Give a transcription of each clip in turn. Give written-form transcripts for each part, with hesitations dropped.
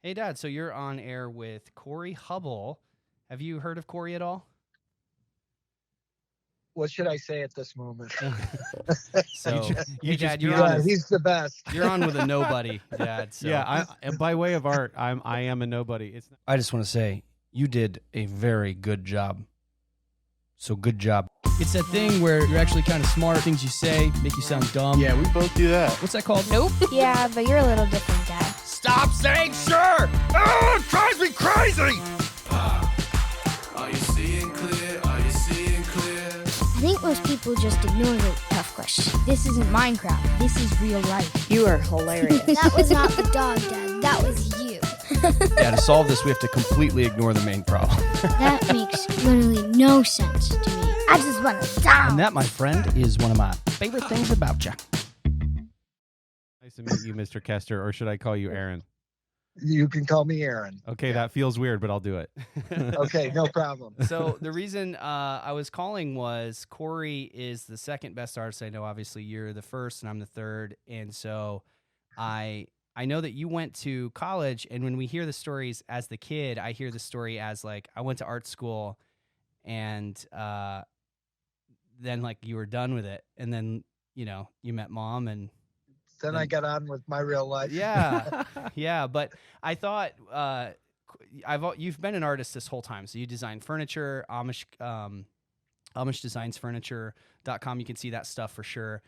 Hey, Dad. So you're on air with Kory Hubbell. Have you heard of Kory at all? What should I say at this moment? So, you hey, just Dad, be you're honest. on. He's the best. You're on with a nobody, Dad. So. Yeah, by way of art, I am a nobody. I just want to say you did a very good job. So good job. It's that thing where you're actually kind of smart. Things you say make you sound dumb. Yeah, we both do that. What's that called? Nope. Yeah, but you're a little different, Dad. Stop saying sure! Oh, it drives me crazy! Are you seeing clear? Are you seeing clear? I think most people just ignore the tough questions. This isn't Minecraft. This is real life. You are hilarious. That was not the dog, Dad. That was you. Yeah, to solve this, we have to completely ignore the main problem. That makes literally no sense to me. I just want to die. And that, my friend, is one of my favorite things about you. Nice to meet you, Mr. Kester, or should I call you Aaron? You can call me Aaron. Okay, that feels weird, but I'll do it. Okay, no problem. So the reason I was calling was Kory is the second best artist I know. Obviously, you're the first, and I'm the third. And so I know that you went to college, and when we hear the stories as the kid, I hear the story as like I went to art school, and then like you were done with it, and then you met Mom, and then I got on with my real life. Yeah, yeah. But I thought you've been an artist this whole time. So you design furniture, Amish Designs Furniture.com. You can see that stuff for sure.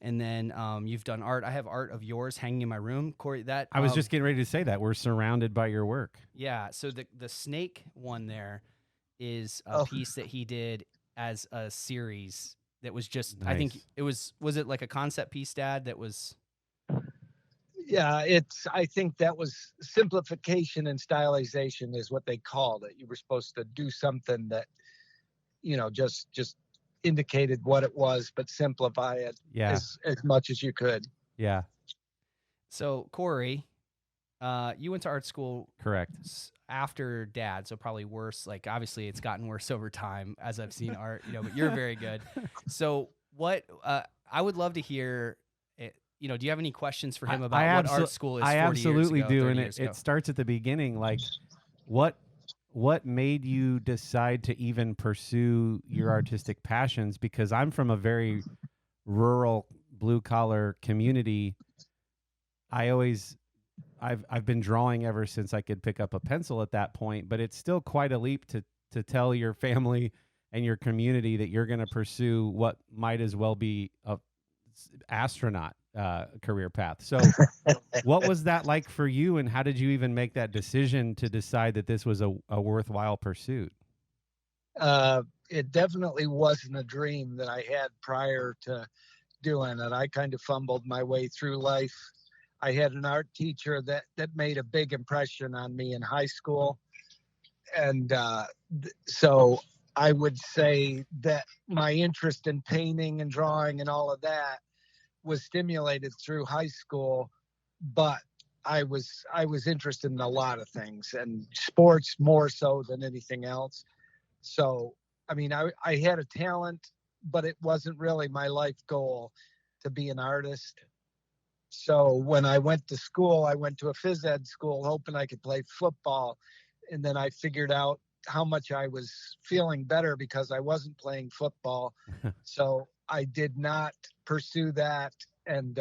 And then you've done art. I have art of yours hanging in my room, Kory. That I was just getting ready to say that we're surrounded by your work. Yeah. So the snake one there is a piece that he did as a series that was just. Nice. I think it was it like a concept piece, Dad? That was. Yeah, I think that was simplification and stylization is what they called it. You were supposed to do something that, just indicated what it was, but simplify it as much as you could. Yeah. So, Kory, you went to art school. Correct. After Dad, so probably worse. Like, obviously, it's gotten worse over time as I've seen art, but you're very good. So what I would love to hear... do you have any questions for him about what art school is 40 years ago, absolutely do, and years ago? it starts at the beginning. Like, what made you decide to even pursue your artistic passions? Because I'm from a very rural, blue-collar community. I've been drawing ever since I could pick up a pencil at that point, but it's still quite a leap to tell your family and your community that you're going to pursue what might as well be a astronaut career path. So what was that like for you, and how did you even make that decision to decide that this was a worthwhile pursuit? It definitely wasn't a dream that I had prior to doing it. I kind of fumbled my way through life. I had an art teacher that made a big impression on me in high school. And so I would say that my interest in painting and drawing and all of that was stimulated through high school, but I was interested in a lot of things, and sports more so than anything else. So, I mean, I had a talent, but it wasn't really my life goal to be an artist. So when I went to school, I went to a phys ed school hoping I could play football. And then I figured out how much I was feeling better because I wasn't playing football. So I did not pursue that and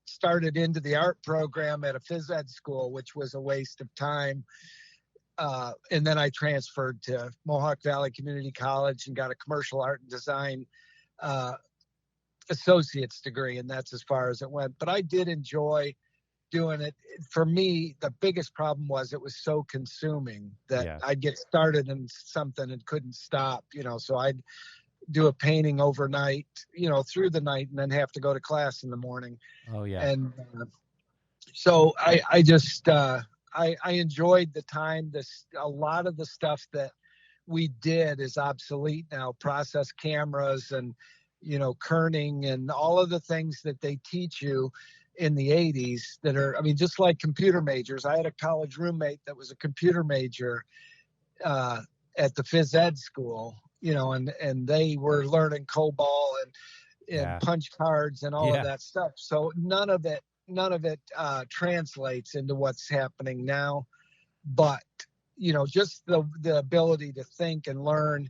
started into the art program at a phys ed school, which was a waste of time. And then I transferred to Mohawk Valley Community College and got a commercial art and design associate's degree, and that's as far as it went. But I did enjoy doing it. For me, the biggest problem was it was so consuming that I'd get started in something and couldn't stop, so I'd do a painting overnight, through the night, and then have to go to class in the morning. Oh yeah. And so I just I enjoyed the time. A lot of the stuff that we did is obsolete now. Process cameras and kerning and all of the things that they teach you in the 80s that are, just like computer majors. I had a college roommate that was a computer major at the phys ed school, and they were learning COBOL and punch cards and all of that stuff. So none of it translates into what's happening now. But, just the ability to think and learn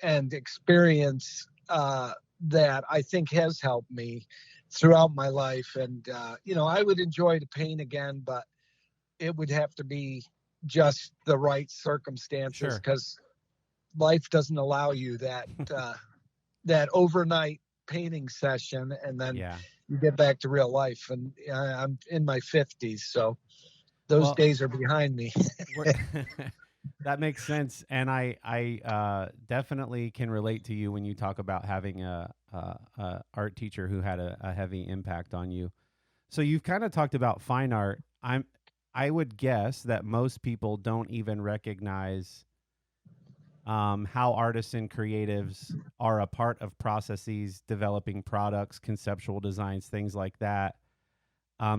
and experience that I think has helped me throughout my life. And, I would enjoy to paint again, but it would have to be just the right circumstances, because life doesn't allow you that overnight painting session and then you get back to real life. And I'm in my 50s, so those days are behind me. That makes sense, and I definitely can relate to you when you talk about having a art teacher who had a heavy impact on you. So you've kind of talked about fine art. I would guess that most people don't even recognize how artists and creatives are a part of processes, developing products, conceptual designs, things like that.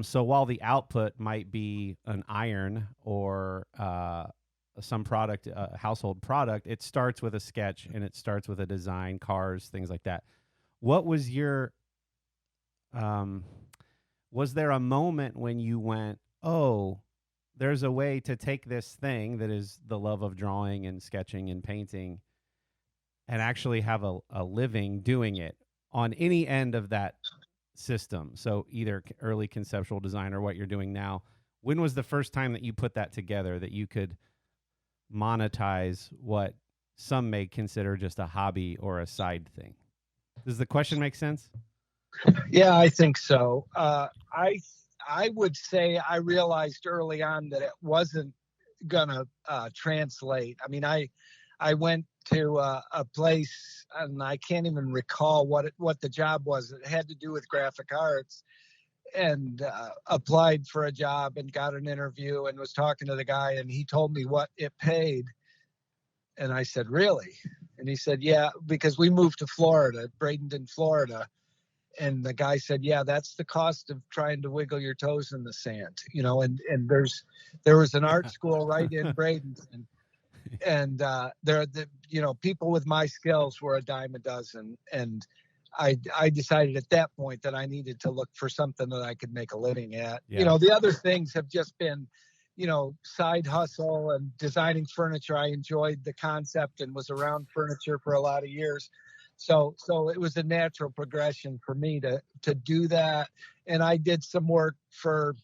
So while the output might be an iron or some product, a household product, it starts with a sketch and it starts with a design, cars, things like that. What was your, was there a moment when you went, oh, there's a way to take this thing that is the love of drawing and sketching and painting and actually have a living doing it on any end of that system? So either early conceptual design or what you're doing now. When was the first time that you put that together, that you could monetize what some may consider just a hobby or a side thing? Does the question make sense? Yeah, I think so. I would say I realized early on that it wasn't gonna translate. I mean, I went to a place, and I can't even recall what the job was. It had to do with graphic arts, and applied for a job and got an interview and was talking to the guy, and he told me what it paid. And I said, really? And he said, yeah, because we moved to Florida, Bradenton, Florida. And the guy said, yeah, that's the cost of trying to wiggle your toes in the sand, and there was an art school right in Bradenton. And people with my skills were a dime a dozen. And I decided at that point that I needed to look for something that I could make a living at. Yeah. The other things have just been, side hustle and designing furniture. I enjoyed the concept and was around furniture for a lot of years. So it was a natural progression for me to do that. And I did some work for,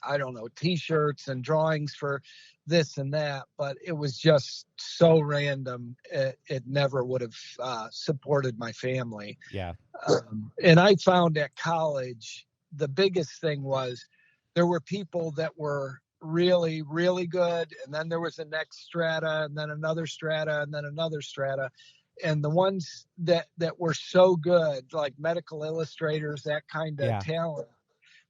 I don't know, T-shirts and drawings for this and that, but it was just so random. It never would have supported my family. Yeah. And I found at college, the biggest thing was there were people that were really, really good. And then there was the next strata, and then another strata, and then another strata. And the ones that were so good, like medical illustrators, that kind of talent,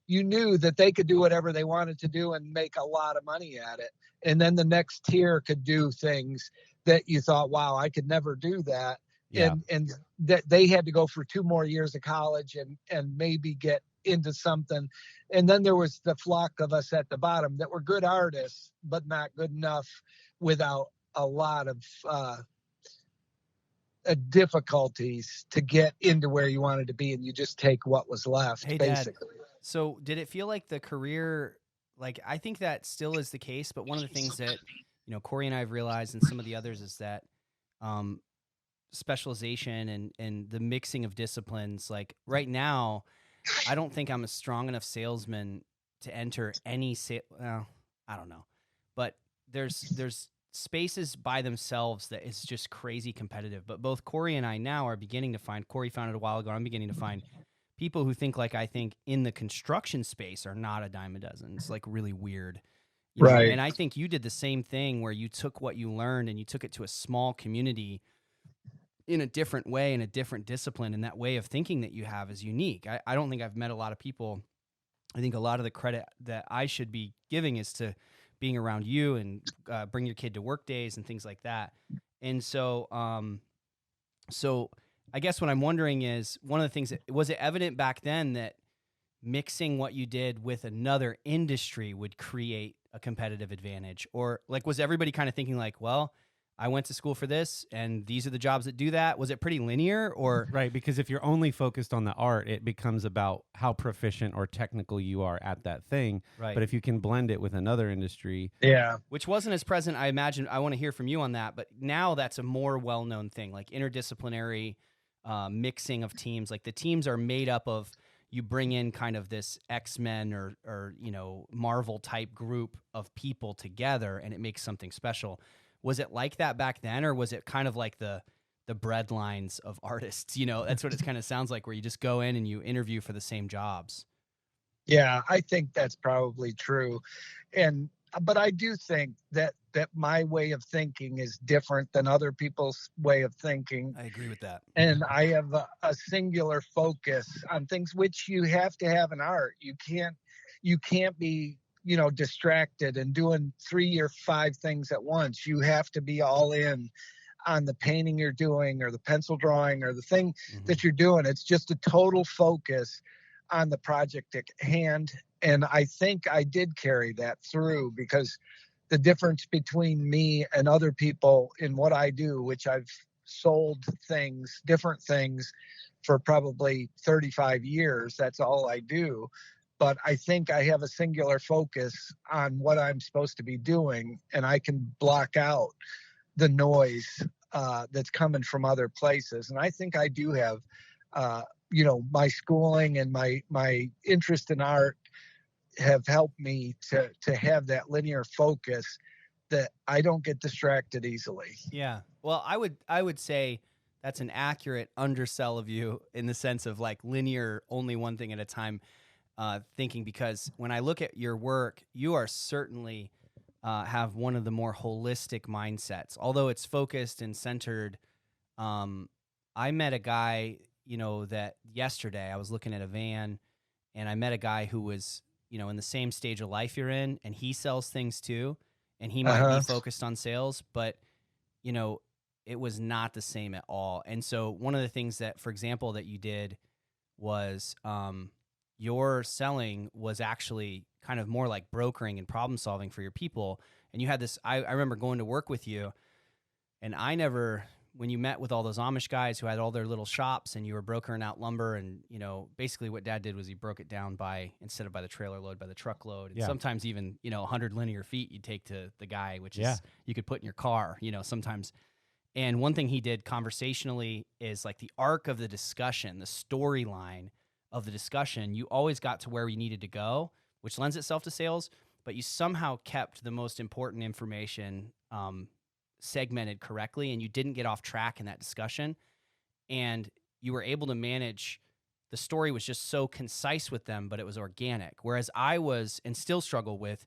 you knew that they could do whatever they wanted to do and make a lot of money at it. And then the next tier could do things that you thought, wow, I could never do that. Yeah. And that they had to go for 2 more years of college and maybe get into something. And then there was the flock of us at the bottom that were good artists, but not good enough, without a lot of difficulties to get into where you wanted to be, and you just take what was left. Hey, basically. Dad, so did it feel like the career, like, I think that still is the case, but one of the things that, Kory and I have realized, and some of the others, is that specialization and the mixing of disciplines, like right now, I don't think I'm a strong enough salesman to enter any I don't know, but there's spaces by themselves that is just crazy competitive. But both Kory and I now are beginning to find, Kory found it a while ago, I'm beginning to find people who think like I think in the construction space are not a dime a dozen. It's like really weird. Right. And I think you did the same thing, where you took what you learned and you took it to a small community in a different way, in a different discipline. And that way of thinking that you have is unique. I don't think I've met a lot of people. I think a lot of the credit that I should be giving is to being around you and bring your kid to work days and things like that. And so, so I guess what I'm wondering is, one of the things was it evident back then that mixing what you did with another industry would create a competitive advantage? Or like, was everybody kind of thinking like, well, I went to school for this, and these are the jobs that do that? Was it pretty linear, or Right, because if you're only focused on the art, it becomes about how proficient or technical you are at that thing. right? But if you can blend it with another industry, Yeah. Which wasn't as present, I imagine. I want to hear from you on that, but now that's a more well-known thing, like interdisciplinary mixing of teams. Like the teams are made up of, you bring in kind of this X-Men or Marvel type group of people together, and it makes something special. Was it like that back then, or was it kind of like the bread lines of artists? That's what it kind of sounds like, where you just go in and you interview for the same jobs. Yeah, I think that's probably true. But I do think that my way of thinking is different than other people's way of thinking. I agree with that. And I have a singular focus on things, which you have to have in art. You can't be, distracted and doing 3 or 5 things at once. You have to be all in on the painting you're doing, or the pencil drawing, or the thing that you're doing. It's just a total focus on the project at hand. And I think I did carry that through, because the difference between me and other people in what I do, which I've sold different things for probably 35 years, that's all I do. But I think I have a singular focus on what I'm supposed to be doing, and I can block out the noise that's coming from other places. And I think I do have, my schooling and my interest in art have helped me to have that linear focus, that I don't get distracted easily. Yeah. Well, I would say that's an accurate undersell of you, in the sense of like linear, only one thing at a time thinking, because when I look at your work, you are certainly have one of the more holistic mindsets, although it's focused and centered. I met a guy, that yesterday I was looking at a van, and I met a guy who was, in the same stage of life you're in, and he sells things too, and he might be focused on sales, but, it was not the same at all. And so one of the things that, for example, that you did was your selling was actually kind of more like brokering and problem solving for your people. And you had this, I remember going to work with you, and when you met with all those Amish guys who had all their little shops, and you were brokering out lumber, and, basically what Dad did was he broke it down instead of by the trailer load, by the truckload. And sometimes even, 100 linear feet you'd take to the guy, which is, you could put in your car, sometimes. And one thing he did conversationally is like the arc of the discussion, the storyline of the discussion, you always got to where you needed to go, which lends itself to sales, but you somehow kept the most important information segmented correctly, and you didn't get off track in that discussion, and you were able to manage. The story was just so concise with them, but it was organic, whereas I was, and still struggle with,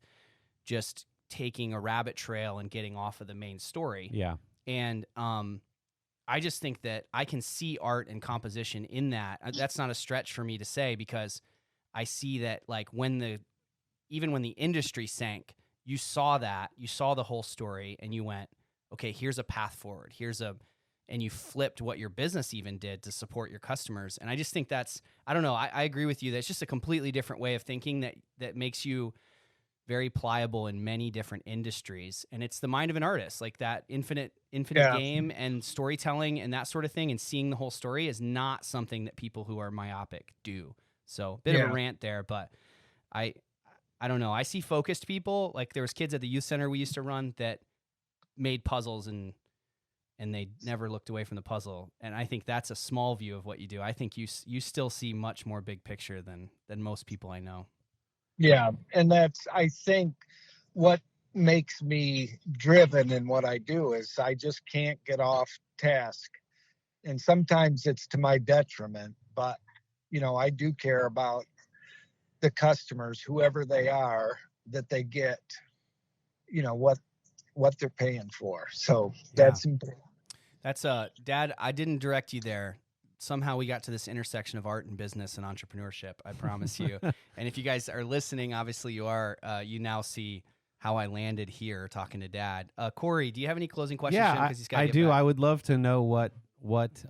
just taking a rabbit trail and getting off of the main story. Yeah. And I just think that I can see art and composition in that. That's not a stretch for me to say, because I see that, like, even when the industry sank, you saw the whole story, and you went, okay, here's a path forward. And you flipped what your business even did to support your customers. And I just think I don't know, I agree with you. That's just a completely different way of thinking that makes you very pliable in many different industries. And it's the mind of an artist, like that infinite game and storytelling and that sort of thing. And seeing the whole story is not something that people who are myopic do. So bit of a rant there, but I don't know. I see focused people, like there was kids at the youth center we used to run that made puzzles, and they never looked away from the puzzle. And I think that's a small view of what you do. I think you still see much more big picture than most people I know. Yeah, and that's, I think, what makes me driven in what I do is I just can't get off task. And sometimes it's to my detriment, but, I do care about the customers, whoever they are, that they get, what they're paying for. So that's important. That's Dad, I didn't direct you there. Somehow we got to this intersection of art and business and entrepreneurship, I promise you. And if you guys are listening, obviously you are, you now see how I landed here talking to Dad. Kory, do you have any closing questions? Yeah, I do. I would love to know what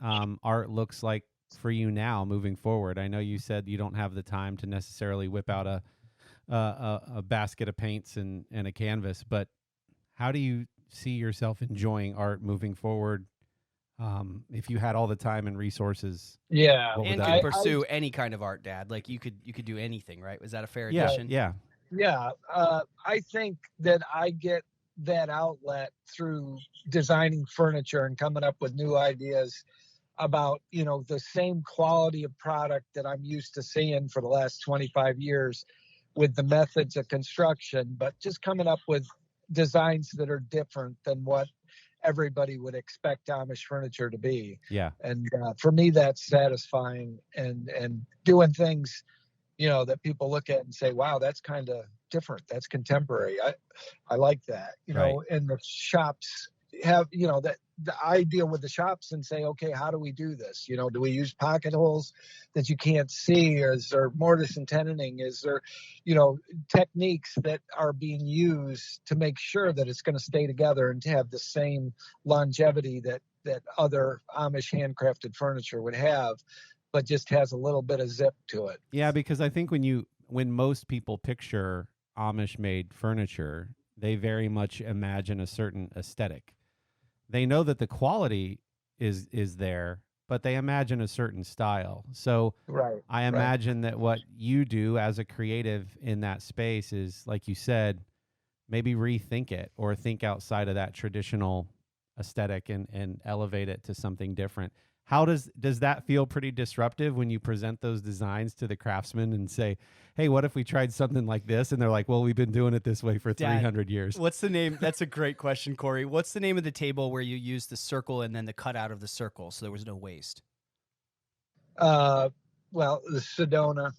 art looks like for you now moving forward. I know you said you don't have the time to necessarily whip out a basket of paints and a canvas, but how do you see yourself enjoying art moving forward? If you had all the time and resources, Yeah. what would And that could be? pursue any kind of art, Dad. Like you could do anything, right? Was that a fair Yeah, addition? yeah, Yeah, I think that I get that outlet through designing furniture and coming up with new ideas about, the same quality of product that I'm used to seeing for the last 25 years with the methods of construction, but just coming up with designs that are different than what everybody would expect Amish furniture to be. yeah. And for me, that's satisfying, and doing things that people look at and say, wow, that's kind of different. That's contemporary. I like that, Right. And the shops have, that the idea with the shops and say, okay, how do we do this? Do we use pocket holes that you can't see? Or is there mortise and tenoning? Is there, techniques that are being used to make sure that it's going to stay together and to have the same longevity that other Amish handcrafted furniture would have, but just has a little bit of zip to it. Yeah, because I think when most people picture Amish made furniture, they very much imagine a certain aesthetic. They know that the quality is there, but they imagine a certain style. So Right. I imagine that what you do as a creative in that space is, like you said, maybe rethink it or think outside of that traditional aesthetic and elevate it to something different. How does that feel pretty disruptive when you present those designs to the craftsmen and say, hey, what if we tried something like this? And they're like, well, we've been doing it this way for Dad, 300 years. What's the name? That's a great question, Kory. What's the name of the table where you used the circle and then the cutout of the circle so there was no waste? Well, the Sedona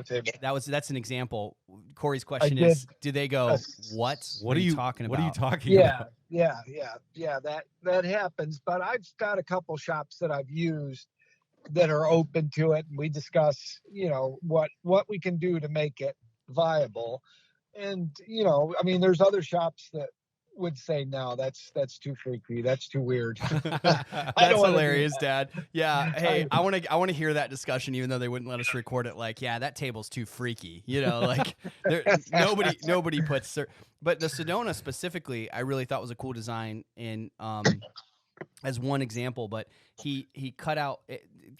table. That's an example. Kory's question did is, do they go, what? What are you talking about? What are you talking Yeah, about? yeah. That happens. But I've got a couple shops that I've used that are open to it, and we discuss, what we can do to make it viable. And there's other shops that would say, no, that's too freaky, that's too weird. That's hilarious, Dad. Yeah. Hey, I want to hear that discussion, even though they wouldn't let us record it. Like, yeah, that table's too freaky. Like nobody puts. But the Sedona specifically, I really thought was a cool design. In as one example, but he cut out.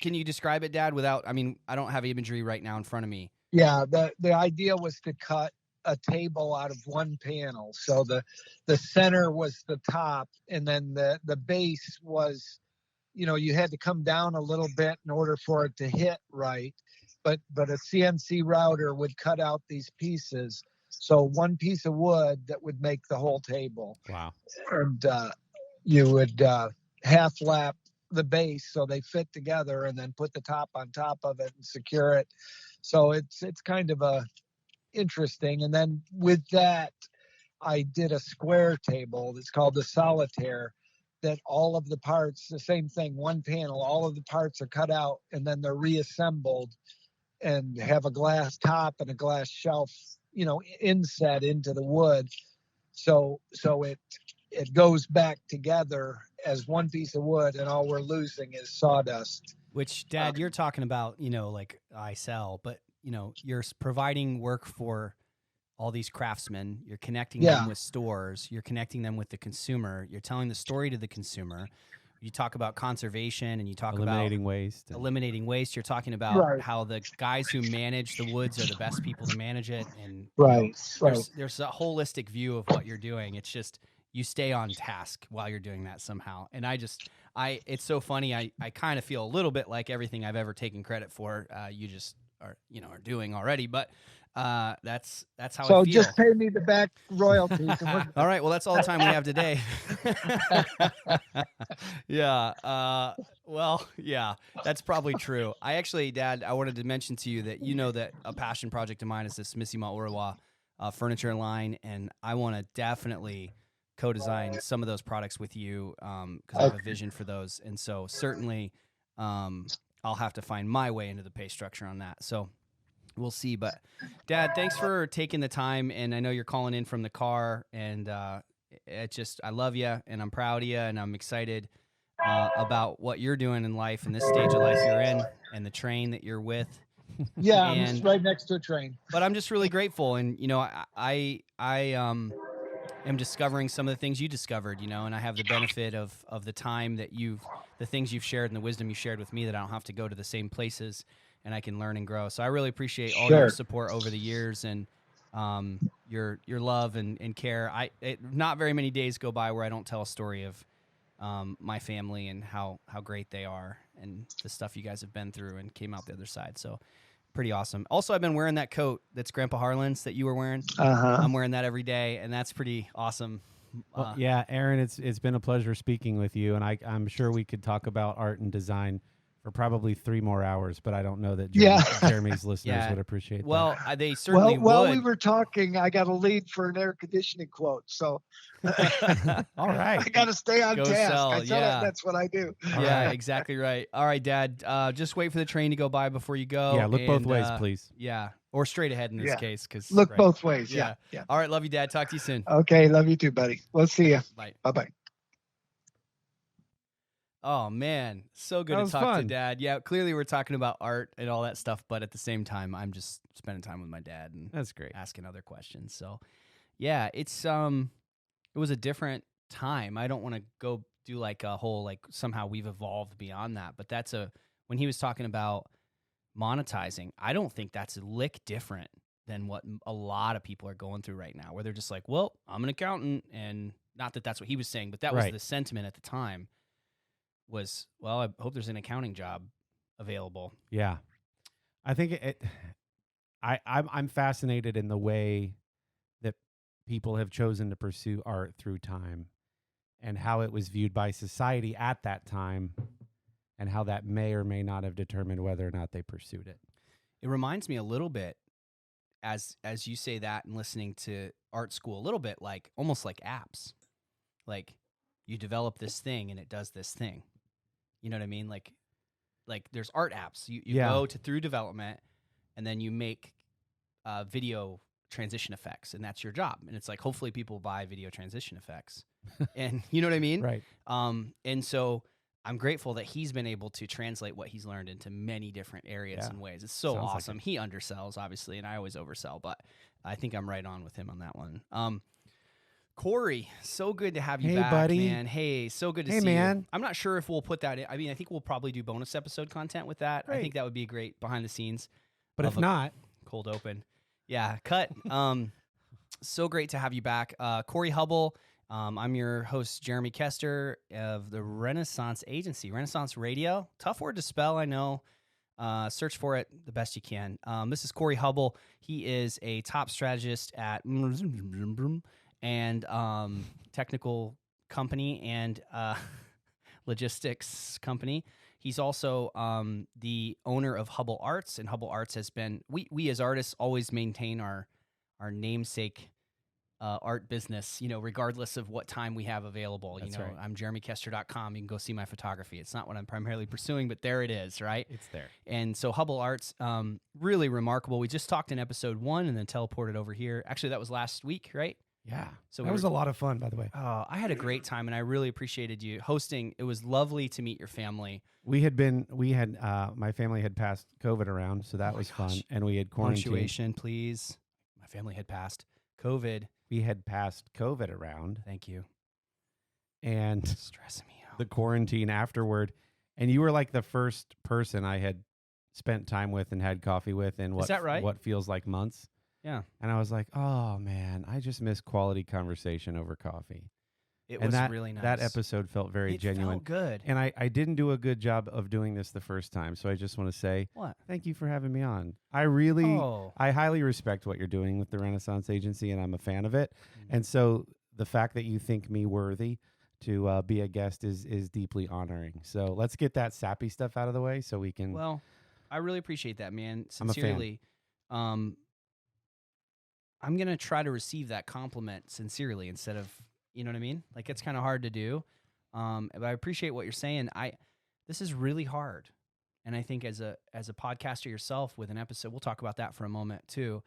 Can you describe it, Dad? Without, I don't have imagery right now in front of me. Yeah, the idea was to cut a table out of one panel. So the center was the top, and then the base was, you had to come down a little bit in order for it to hit right. But a CNC router would cut out these pieces. So one piece of wood that would make the whole table. Wow. And you would half lap the base so they fit together, and then put the top on top of it and secure it. So it's kind of interesting. And then with that, I did a square table that's called the Solitaire, that all of the parts, the same thing, one panel, all of the parts are cut out and then they're reassembled and have a glass top and a glass shelf, inset into the wood. So it goes back together as one piece of wood, and all we're losing is sawdust. Which, Dad, you're talking about, like I sell, but you're providing work for all these craftsmen. You're connecting them with stores. You're connecting them with the consumer. You're telling the story to the consumer. You talk about conservation, and you talk Eliminating about waste. eliminating waste. You're talking about how the guys who manage the woods are the best people to manage it. And there's a holistic view of what you're doing. It's just, you stay on task while you're doing that somehow. And it's so funny. I kind of feel a little bit like everything I've ever taken credit for, you just are doing already, but that's how I feel. So just pay me the back royalties. All right. Well, that's all the time we have today. Yeah. Well, yeah, that's probably true. I actually, Dad, I wanted to mention to you that that a passion project of mine is this Missima Urawa furniture line, and I want to definitely co-design some of those products with you because I have a vision for those. And so certainly I'll have to find my way into the pay structure on that. So we'll see. But Dad, thanks for taking the time. And I know you're calling in from the car, and I love you, and I'm proud of you, and I'm excited about what you're doing in life and this stage of life you're in, and the train that you're with. Yeah, I'm just right next to a train. But I'm just really grateful. And, am discovering some of the things you discovered, and I have the benefit of the time that the things you've shared and the wisdom you shared with me, that I don't have to go to the same places, and I can learn and grow. So I really appreciate all your support over the years, and your love and care. Not very many days go by where I don't tell a story of my family and how great they are, and the stuff you guys have been through and came out the other side. So pretty awesome. Also, I've been wearing that coat that's Grandpa Harlan's that you were wearing. I'm wearing that every day, and that's pretty awesome. Well, yeah, Aaron, it's been a pleasure speaking with you, and I'm sure we could talk about art and design for probably 3 more hours, but I don't know that Jeremy's listeners would appreciate that. Well, they certainly would. While we were talking, I got a lead for an air conditioning quote, so all right. I got to stay on task. Sell. I said that's what I do. Exactly right. All right, Dad, just wait for the train to go by before you go. Yeah, look both ways, please. Yeah, or straight ahead in this case. Look both ways, yeah. All right, love you, Dad. Talk to you soon. Okay, love you too, buddy. We'll see you. Bye. Bye-bye. Oh, man. So good to talk to Dad. Yeah, clearly we're talking about art and all that stuff, but at the same time, I'm just spending time with my dad and that's great, asking other questions. So, yeah, it was a different time. I don't want to go do like a whole, like somehow we've evolved beyond that, but when he was talking about monetizing, I don't think that's a lick different than what a lot of people are going through right now, where they're just like, well, I'm an accountant, and not that that's what he was saying, but that was the sentiment at the time. Was, well, I hope there's an accounting job available. Yeah. I think I'm fascinated in the way that people have chosen to pursue art through time, and how it was viewed by society at that time, and how that may or may not have determined whether or not they pursued it. It reminds me a little bit, as you say that and listening to art school, a little bit like almost like apps. Like you develop this thing and it does this thing. You know what I mean? Like there's art apps. You go through development, and then you make video transition effects, and that's your job. And it's like, hopefully people buy video transition effects. And you know what I mean? Right. And so I'm grateful that he's been able to translate what he's learned into many different areas and ways. It's so awesome. He undersells, obviously, and I always oversell, but I think I'm right on with him on that one. Kory, so good to have you back, buddy. Man. Hey, so good to see you. I'm not sure if we'll put that in. I mean, I think we'll probably do bonus episode content with that. Great. I think that would be great behind the scenes. But if not, cold open. Yeah, cut. So great to have you back. Kory Hubbell. I'm your host, Jeremy Kester of the Renaissance Agency, Renaissance Radio. Tough word to spell, I know. Search for it the best you can. This is Kory Hubbell. He is a top strategist at and technical company and logistics company. He's also the owner of Hubbell Arts, and Hubbell Arts has been, we as artists always maintain our namesake art business, regardless of what time we have available. That's right. I'm jeremykester.com. You can go see my photography. It's not what I'm primarily pursuing, but there it is, right? It's there. And so Hubbell Arts, really remarkable. We just talked in episode 1 and then teleported over here. Actually, that was last week, right? Yeah. So that was a lot of fun, by the way. Oh, I had a great time, and I really appreciated you hosting. It was lovely to meet your family. My family had passed COVID around, so that was fun. And we had quarantined. Punctuation, please. My family had passed COVID. We had passed COVID around. Thank you. And stressing me out. The quarantine afterward. And you were like the first person I had spent time with and had coffee with in Is that right? what feels like months. Yeah. And I was like, oh, man, I just miss quality conversation over coffee. It was really nice. That episode felt very genuine. It felt good. And I didn't do a good job of doing this the first time. So I just want to say, thank you for having me on. I highly respect what you're doing with the Renaissance Agency, and I'm a fan of it. Mm-hmm. And so the fact that you think me worthy to be a guest is deeply honoring. So let's get that sappy stuff out of the way so we can. Well, I really appreciate that, man. Sincerely. I'm going to try to receive that compliment sincerely instead of, you know what I mean? Like, it's kind of hard to do. But I appreciate what you're saying. This is really hard. And I think as a podcaster yourself with an episode, we'll talk about that for a moment too.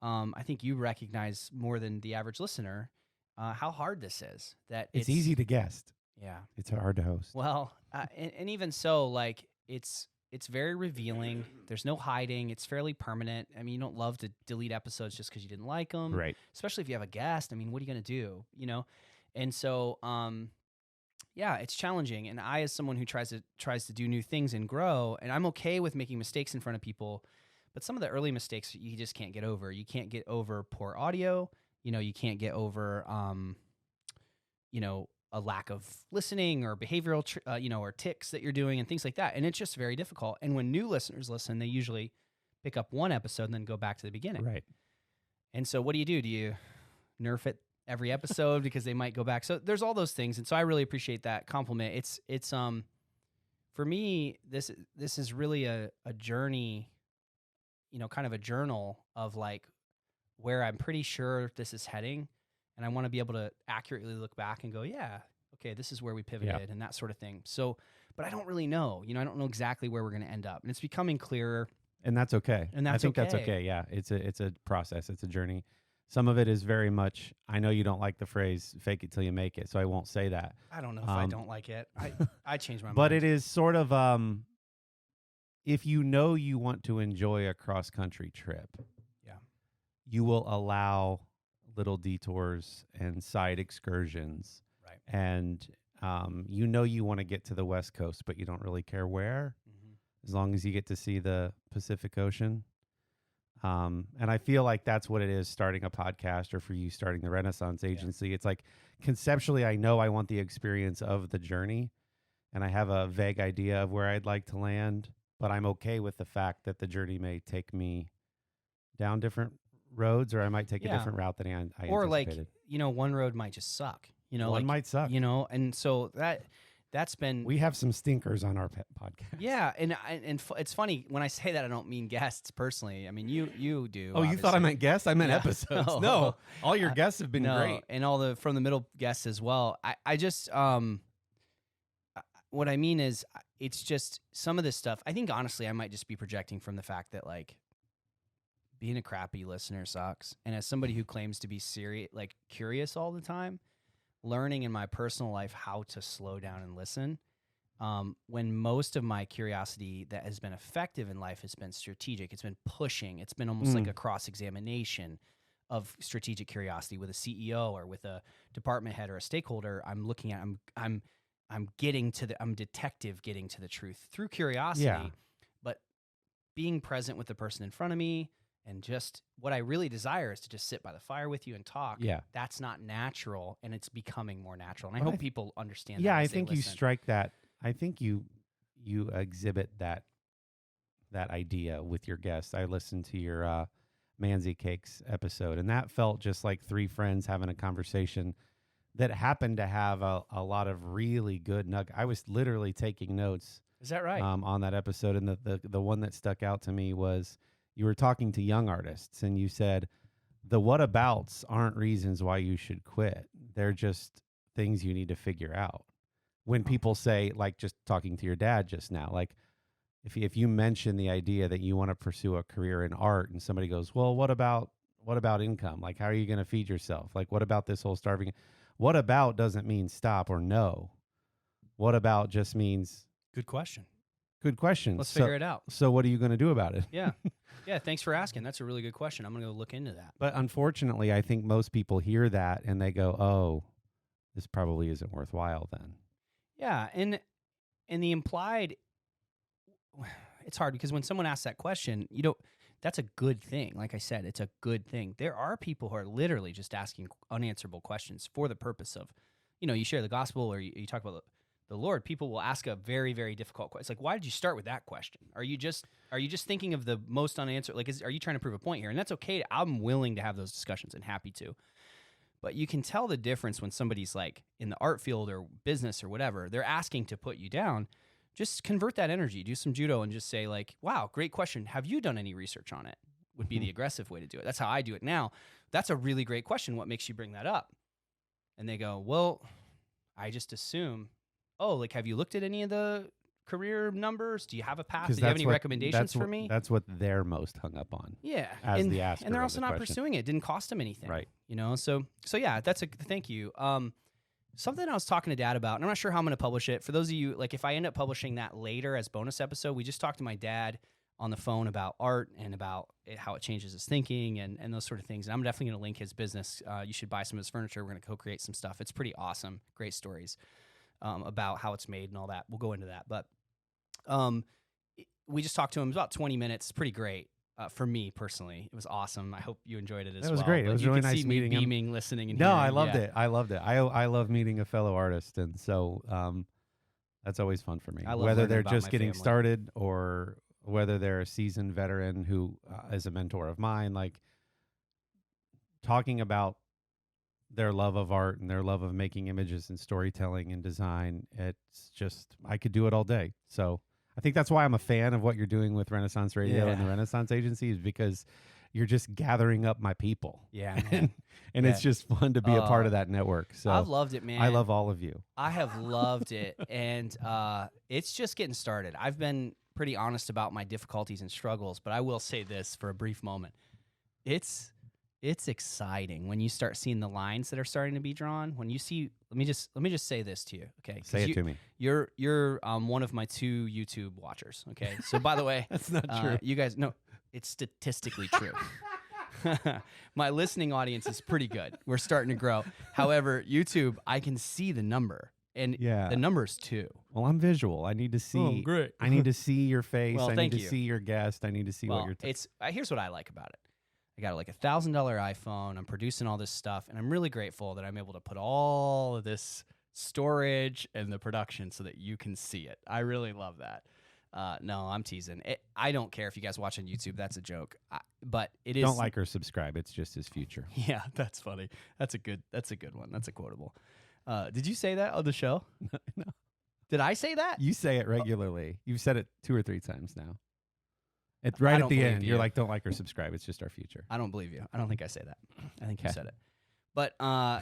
I think you recognize more than the average listener how hard this is. That it's easy to guest. Yeah. It's hard to host. Well, and even so, like, it's it's very revealing. There's no hiding. It's fairly permanent. I mean, you don't love to delete episodes just because you didn't like them, Right. especially if you have a guest. I mean, what are you going to do, you know? And so, yeah, it's challenging. And I, as someone who tries to do new things and grow, and I'm okay with making mistakes in front of people, but some of the early mistakes you just can't get over. You can't get over poor audio. You know, you can't get over, you know, a lack of listening or behavioral, you know, or tics that you're doing and things like that. And it's just very difficult. And when new listeners listen, they usually pick up one episode and then go back to the beginning. Right. And so what do? Do you nerf it every episode because they might go back? So there's all those things. And so I really appreciate that compliment. It's for me, this is really a journey, you know, kind of a journal of like where I'm pretty sure this is heading. And I want to be able to accurately look back and go, yeah, okay, this is where we pivoted and that sort of thing. So, but I don't really know. You know, I don't know exactly where we're going to end up. And it's becoming clearer. And that's okay. And that's I think that's okay. Yeah, it's a process. It's a journey. Some of it is very much, I know you don't like the phrase fake it till you make it, so I won't say that. I don't know if I don't like it. I changed my mind. But it is sort of, if you know you want to enjoy a cross-country trip, you will allow little detours and side excursions. Right. And you know you want to get to the West Coast, but you don't really care where, as long as you get to see the Pacific Ocean. And I feel like that's what it is starting a podcast, or for you starting the Renaissance Agency. It's like conceptually, I know I want the experience of the journey, and I have a vague idea of where I'd like to land, but I'm okay with the fact that the journey may take me down different roads, or I might take a different route than I anticipated. Or like, you know, one road might just suck. You know, one might suck. You know, and so that's been. We have some stinkers on our podcast. Yeah, and it's funny when I say that, I don't mean guests personally. I mean you do. Oh, you thought I meant guests? I meant episodes. No, all your guests have been great, and all the from the middle guests as well. I just what I mean is, it's just some of this stuff. I think honestly, I might just be projecting from the fact that like being a crappy listener sucks, and as somebody who claims to be serious, like curious all the time, learning in my personal life how to slow down and listen. When most of my curiosity that has been effective in life has been strategic, it's been pushing, it's been almost like a cross-examination of strategic curiosity with a CEO or with a department head or a stakeholder. I'm looking at, I'm getting to I'm detective getting to the truth through curiosity, but being present with the person in front of me. And just what I really desire is to just sit by the fire with you and talk. Yeah. That's not natural, and it's becoming more natural. And I hope people understand that. Yeah, I think you strike that. I think you exhibit that idea with your guests. I listened to your Manzi Cakes episode, and that felt just like three friends having a conversation that happened to have a lot of really good nuggets. I was literally taking notes. Is that right? On that episode, and the one that stuck out to me was, you were talking to young artists, and you said the whatabouts aren't reasons why you should quit. They're just things you need to figure out. When people say, like just talking to your dad just now, like if you mention the idea that you want to pursue a career in art, and somebody goes, well, what about income? Like, how are you going to feed yourself? Like, what about this whole starving? What about doesn't mean stop or no. What about just means good question. Good question. Let's figure it out. So what are you going to do about it? Yeah. Yeah, thanks for asking. That's a really good question. I'm going to go look into that. But unfortunately, I think most people hear that and they go, oh, this probably isn't worthwhile then. Yeah, and the implied, it's hard because when someone asks that question, that's a good thing. Like I said, it's a good thing. There are people who are literally just asking unanswerable questions for the purpose of, you share the gospel or you talk about the Lord. People will ask a very, very difficult question. It's like, why did you start with that question? Are you just thinking of the most unanswered? Like, are you trying to prove a point here? And that's okay. I'm willing to have those discussions and happy to. But you can tell the difference when somebody's like in the art field or business or whatever, they're asking to put you down. Just convert that energy, do some judo and just say like, wow, great question. Have you done any research on it? Would be the aggressive way to do it. That's how I do it now. That's a really great question. What makes you bring that up? And they go, well, I just assume, oh, like, have you looked at any of the career numbers? Do you have a path? Do you have any recommendations for me? That's what they're most hung up on. Yeah. As the asker. And they're also not pursuing it. It didn't cost them anything. Right. So yeah, thank you. Something I was talking to Dad about, and I'm not sure how I'm going to publish it. For those of you, like if I end up publishing that later as bonus episode, we just talked to my dad on the phone about art and about how it changes his thinking and those sort of things. And I'm definitely going to link his business. You should buy some of his furniture. We're going to co-create some stuff. It's pretty awesome. Great stories about how it's made and all that. We'll go into that. But we just talked to him. It was about 20 minutes. Pretty great. For me personally, it was awesome. I hope you enjoyed it as well. It was great. It was really nice meeting him. Beaming, listening, and no, hearing. I loved it. I loved it. I love meeting a fellow artist, and so that's always fun for me. I love whether learning they're about just my getting family. started or whether they're a seasoned veteran who is a mentor of mine, like talking about their love of art and their love of making images and storytelling and design. It's just, I could do it all day. So I think that's why I'm a fan of what you're doing with Renaissance Radio and the Renaissance Agency, is because you're just gathering up my people. Yeah, man. and it's just fun to be a part of that network. So I've loved it, man. I love all of you. I have loved it, and it's just getting started. I've been pretty honest about my difficulties and struggles, but I will say this for a brief moment. It's exciting when you start seeing the lines that are starting to be drawn. When you see, let me just say this to you, okay? Say it to me. You're one of my 2 YouTube watchers, okay? So by the way, That's not true. You guys, no, it's statistically true. My listening audience is pretty good. We're starting to grow. However, YouTube, I can see the number, and the number's 2. Well, I'm visual. I need to see. Great. I need to see your face. Well, I need thank to you. see your guest. I need to see what you're. Here's what I like about it. I got like $1,000 iPhone. I'm producing all this stuff, and I'm really grateful that I'm able to put all of this storage and the production so that you can see it. I really love that. No, I'm teasing. I don't care if you guys watch on YouTube. That's a joke. But it is. Don't like or subscribe. It's just his future. Yeah, that's funny. That's a good one. That's a quotable. Did you say that on the show? No. Did I say that? You say it regularly. You've said it 2 or 3 times now. It's right at don't the believe end. you. You're like, don't like or subscribe. It's just our future. I don't believe you. I don't think I say that. I think you Okay. said it. But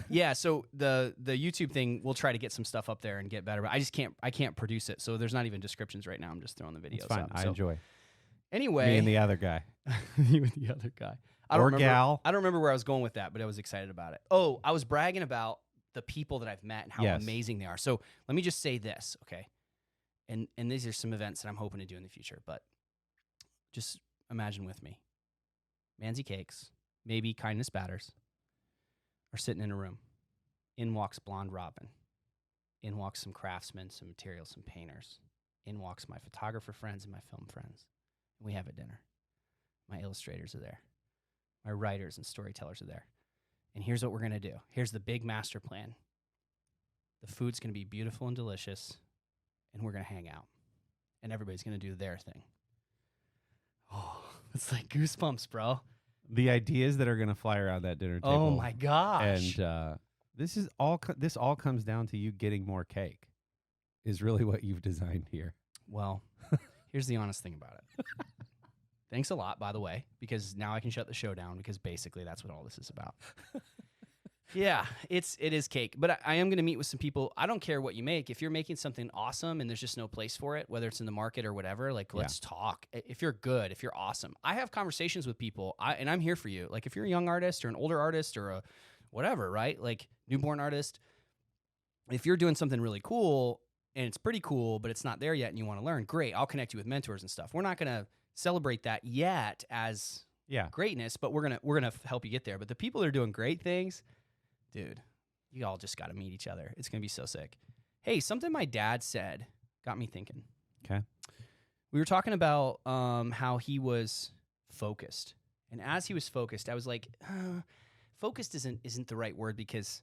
yeah, so the YouTube thing, we'll try to get some stuff up there and get better. But I can't produce it, so there's not even descriptions right now. I'm just throwing the videos It's fine. up. I So enjoy. anyway, Me and the other guy. you and the other guy. I Or don't remember, gal. I don't remember where I was going with that, but I was excited about it. Oh, I was bragging about the people that I've met and how Yes. amazing they are. So let me just say this, okay? And these are some events that I'm hoping to do in the future, but just imagine with me. Manzi Cakes, maybe Kindness Batters, are sitting in a room. In walks Blonde Robin. In walks some craftsmen, some materials, some painters. In walks my photographer friends and my film friends. And we have a dinner. My illustrators are there. My writers and storytellers are there. And here's what we're going to do. Here's the big master plan. The food's going to be beautiful and delicious, and we're going to hang out. And everybody's going to do their thing. Oh, it's like goosebumps, bro. The ideas that are going to fly around that dinner table. Oh, my gosh. And this all comes down to you getting more cake, is really what you've designed here. Well, here's the honest thing about it. Thanks a lot, by the way, because now I can shut the show down, because basically that's what all this is about. Yeah, it is cake. But I am going to meet with some people. I don't care what you make. If you're making something awesome and there's just no place for it, whether it's in the market or whatever, like, let's talk. If you're good, if you're awesome. I have conversations with people, and I'm here for you. Like, if you're a young artist or an older artist or a whatever, right? Like, newborn artist, if you're doing something really cool and it's pretty cool, but it's not there yet and you want to learn, great. I'll connect you with mentors and stuff. We're not going to celebrate that yet as greatness, but we're gonna help you get there. But the people that are doing great things, dude, you all just got to meet each other. It's gonna be so sick. Hey, something my dad said got me thinking. Okay. We were talking about how he was focused, and as he was focused, I was like, focused isn't the right word, because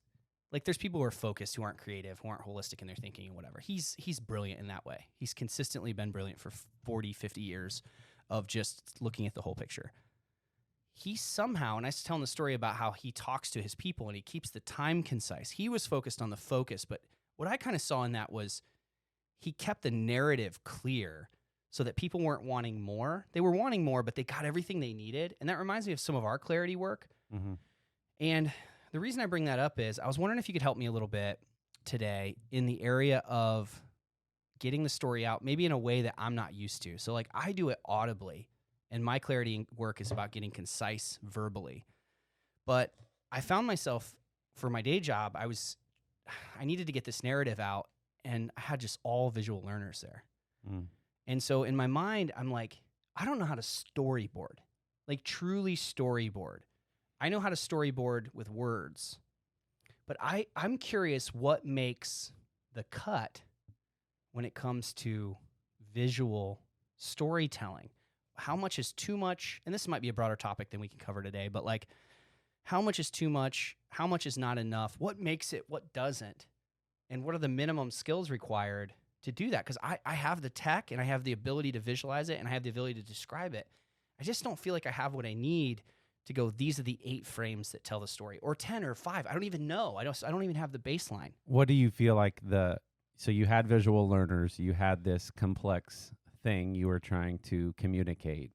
like there's people who are focused who aren't creative, who aren't holistic in their thinking and whatever. He's brilliant in that way. He's consistently been brilliant for 40, 50 years of just looking at the whole picture. He somehow, and I was telling the story about how he talks to his people and he keeps the time concise. He was focused on the focus, but what I kind of saw in that was he kept the narrative clear so that people weren't wanting more. They were wanting more, but they got everything they needed. And that reminds me of some of our clarity work. Mm-hmm. And the reason I bring that up is I was wondering if you could help me a little bit today in the area of getting the story out, maybe in a way that I'm not used to. So like I do it audibly, and my clarity work is about getting concise verbally. But I found myself, for my day job, I was I needed to get this narrative out, and I had just all visual learners there. Mm. And so in my mind, I'm like, I don't know how to storyboard, like truly storyboard. I know how to storyboard with words, but I'm curious what makes the cut when it comes to visual storytelling. How much is too much? And this might be a broader topic than we can cover today, but like, how much is too much? How much is not enough? What makes it? What doesn't? And what are the minimum skills required to do that? Because I have the tech and I have the ability to visualize it and I have the ability to describe it. I just don't feel like I have what I need to go, these are the 8 frames that tell the story, or 10 or 5. I don't even know. I don't even have the baseline. What do you feel like so you had visual learners, you had this complex thing you were trying to communicate.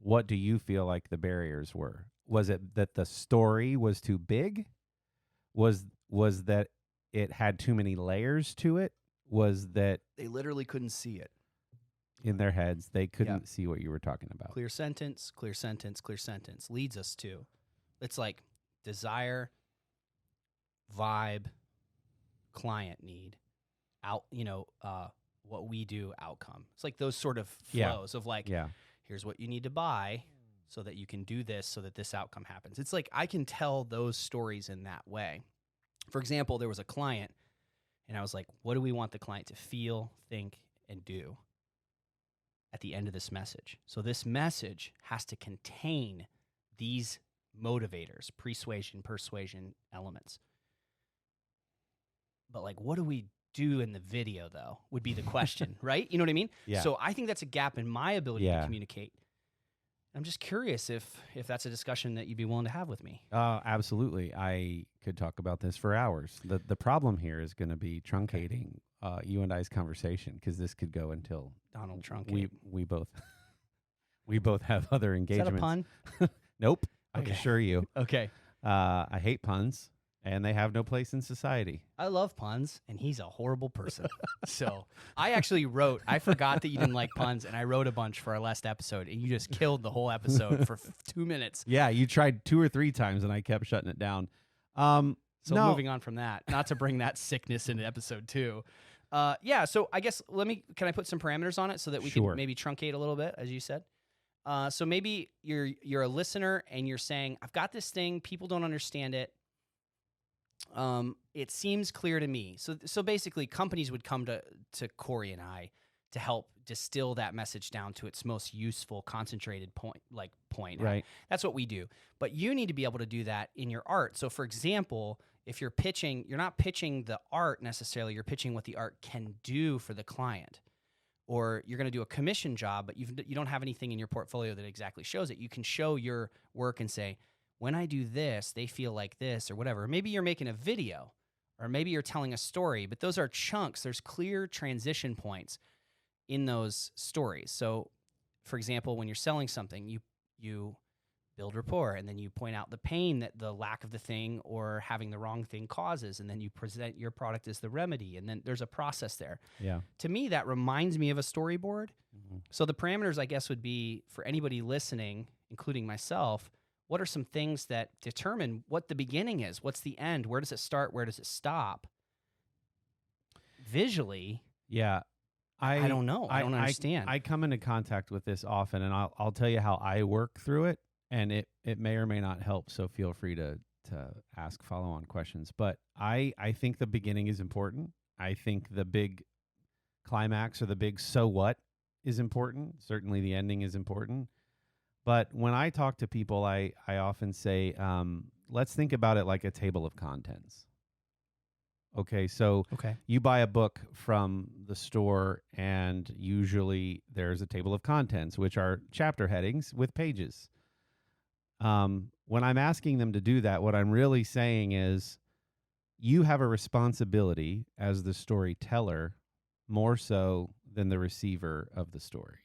What do you feel like the barriers were? Was it that the story was too big? Was that it had too many layers to it? Was that They literally couldn't see it. in their heads they couldn't see what you were talking about? Clear sentence, clear sentence, clear sentence leads us to, it's like desire, vibe, client need, what we do, outcome. It's like those sort of flows of like, here's what you need to buy so that you can do this, so that this outcome happens. It's like I can tell those stories in that way. For example, there was a client, and I was like, what do we want the client to feel, think, and do at the end of this message? So this message has to contain these motivators, persuasion elements. But like, what do we do in the video, though, would be the question, right? You know what I mean? Yeah. So I think that's a gap in my ability to communicate. I'm just curious if that's a discussion that you'd be willing to have with me. Absolutely. I could talk about this for hours. The problem here is going to be truncating you and I's conversation, because this could go until Donald Truncate. We both have other engagements. Is that a pun? Nope. I Okay. can assure you. Okay. I hate puns, and they have no place in society. I love puns, and he's a horrible person. So I forgot that you didn't like puns, and I wrote a bunch for our last episode, and you just killed the whole episode for 2 minutes. Yeah, you tried 2 or 3 times, and I kept shutting it down. So moving on from that, not to bring that sickness into episode 2. So I guess can I put some parameters on it so that we can maybe truncate a little bit, as you said? So maybe you're a listener and you're saying, I've got this thing, people don't understand it. It seems clear to me. So basically companies would come to Kory and I to help distill that message down to its most useful, concentrated point. Right. That's what we do. But you need to be able to do that in your art. So for example, if you're pitching, you're not pitching the art necessarily, you're pitching what the art can do for the client. Or you're going to do a commission job, but you don't have anything in your portfolio that exactly shows it. You can show your work and say, when I do this, they feel like this, or whatever. Maybe you're making a video, or maybe you're telling a story, but those are chunks. There's clear transition points in those stories. So, for example, when you're selling something, you build rapport, and then you point out the pain that the lack of the thing or having the wrong thing causes, and then you present your product as the remedy, and then there's a process there. Yeah. To me, that reminds me of a storyboard. Mm-hmm. So the parameters, I guess, would be, for anybody listening, including myself, what are some things that determine what the beginning is? What's the end? Where does it start? Where does it stop? Visually, Yeah. I don't know. I don't understand. I come into contact with this often, and I'll tell you how I work through it, and it may or may not help, so feel free to ask follow-on questions. But I think the beginning is important. I think the big climax, or the big so what, is important. Certainly the ending is important. But when I talk to people, I often say, let's think about it like a table of contents. Okay, so you buy a book from the store, and usually there's a table of contents, which are chapter headings with pages. When I'm asking them to do that, what I'm really saying is, you have a responsibility as the storyteller, more so than the receiver of the story.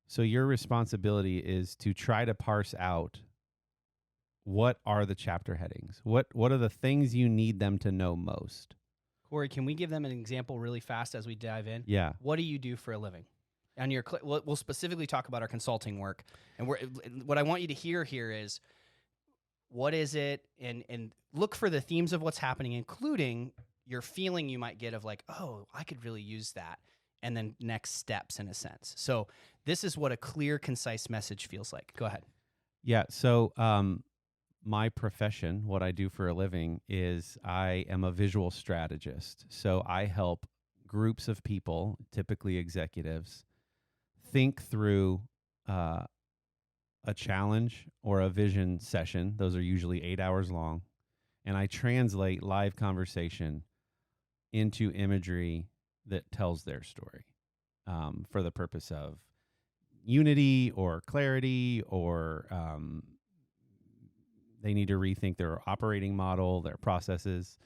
So your responsibility is to try to parse out, what are the chapter headings? What are the things you need them to know most? Kory, can we give them an example really fast as we dive in? Yeah. What do you do for a living? And we'll specifically talk about our consulting work. And what I want you to hear here is, what is it, and look for the themes of what's happening, including your feeling you might get of like, oh, I could really use that, and then next steps in a sense. So this is what a clear, concise message feels like. Go ahead. Yeah. So my profession, what I do for a living, is I am a visual strategist. So I help groups of people, typically executives, think through a challenge or a vision session. Those are usually 8 hours long. And I translate live conversation into imagery that tells their story for the purpose of unity or clarity, or they need to rethink their operating model, their processes.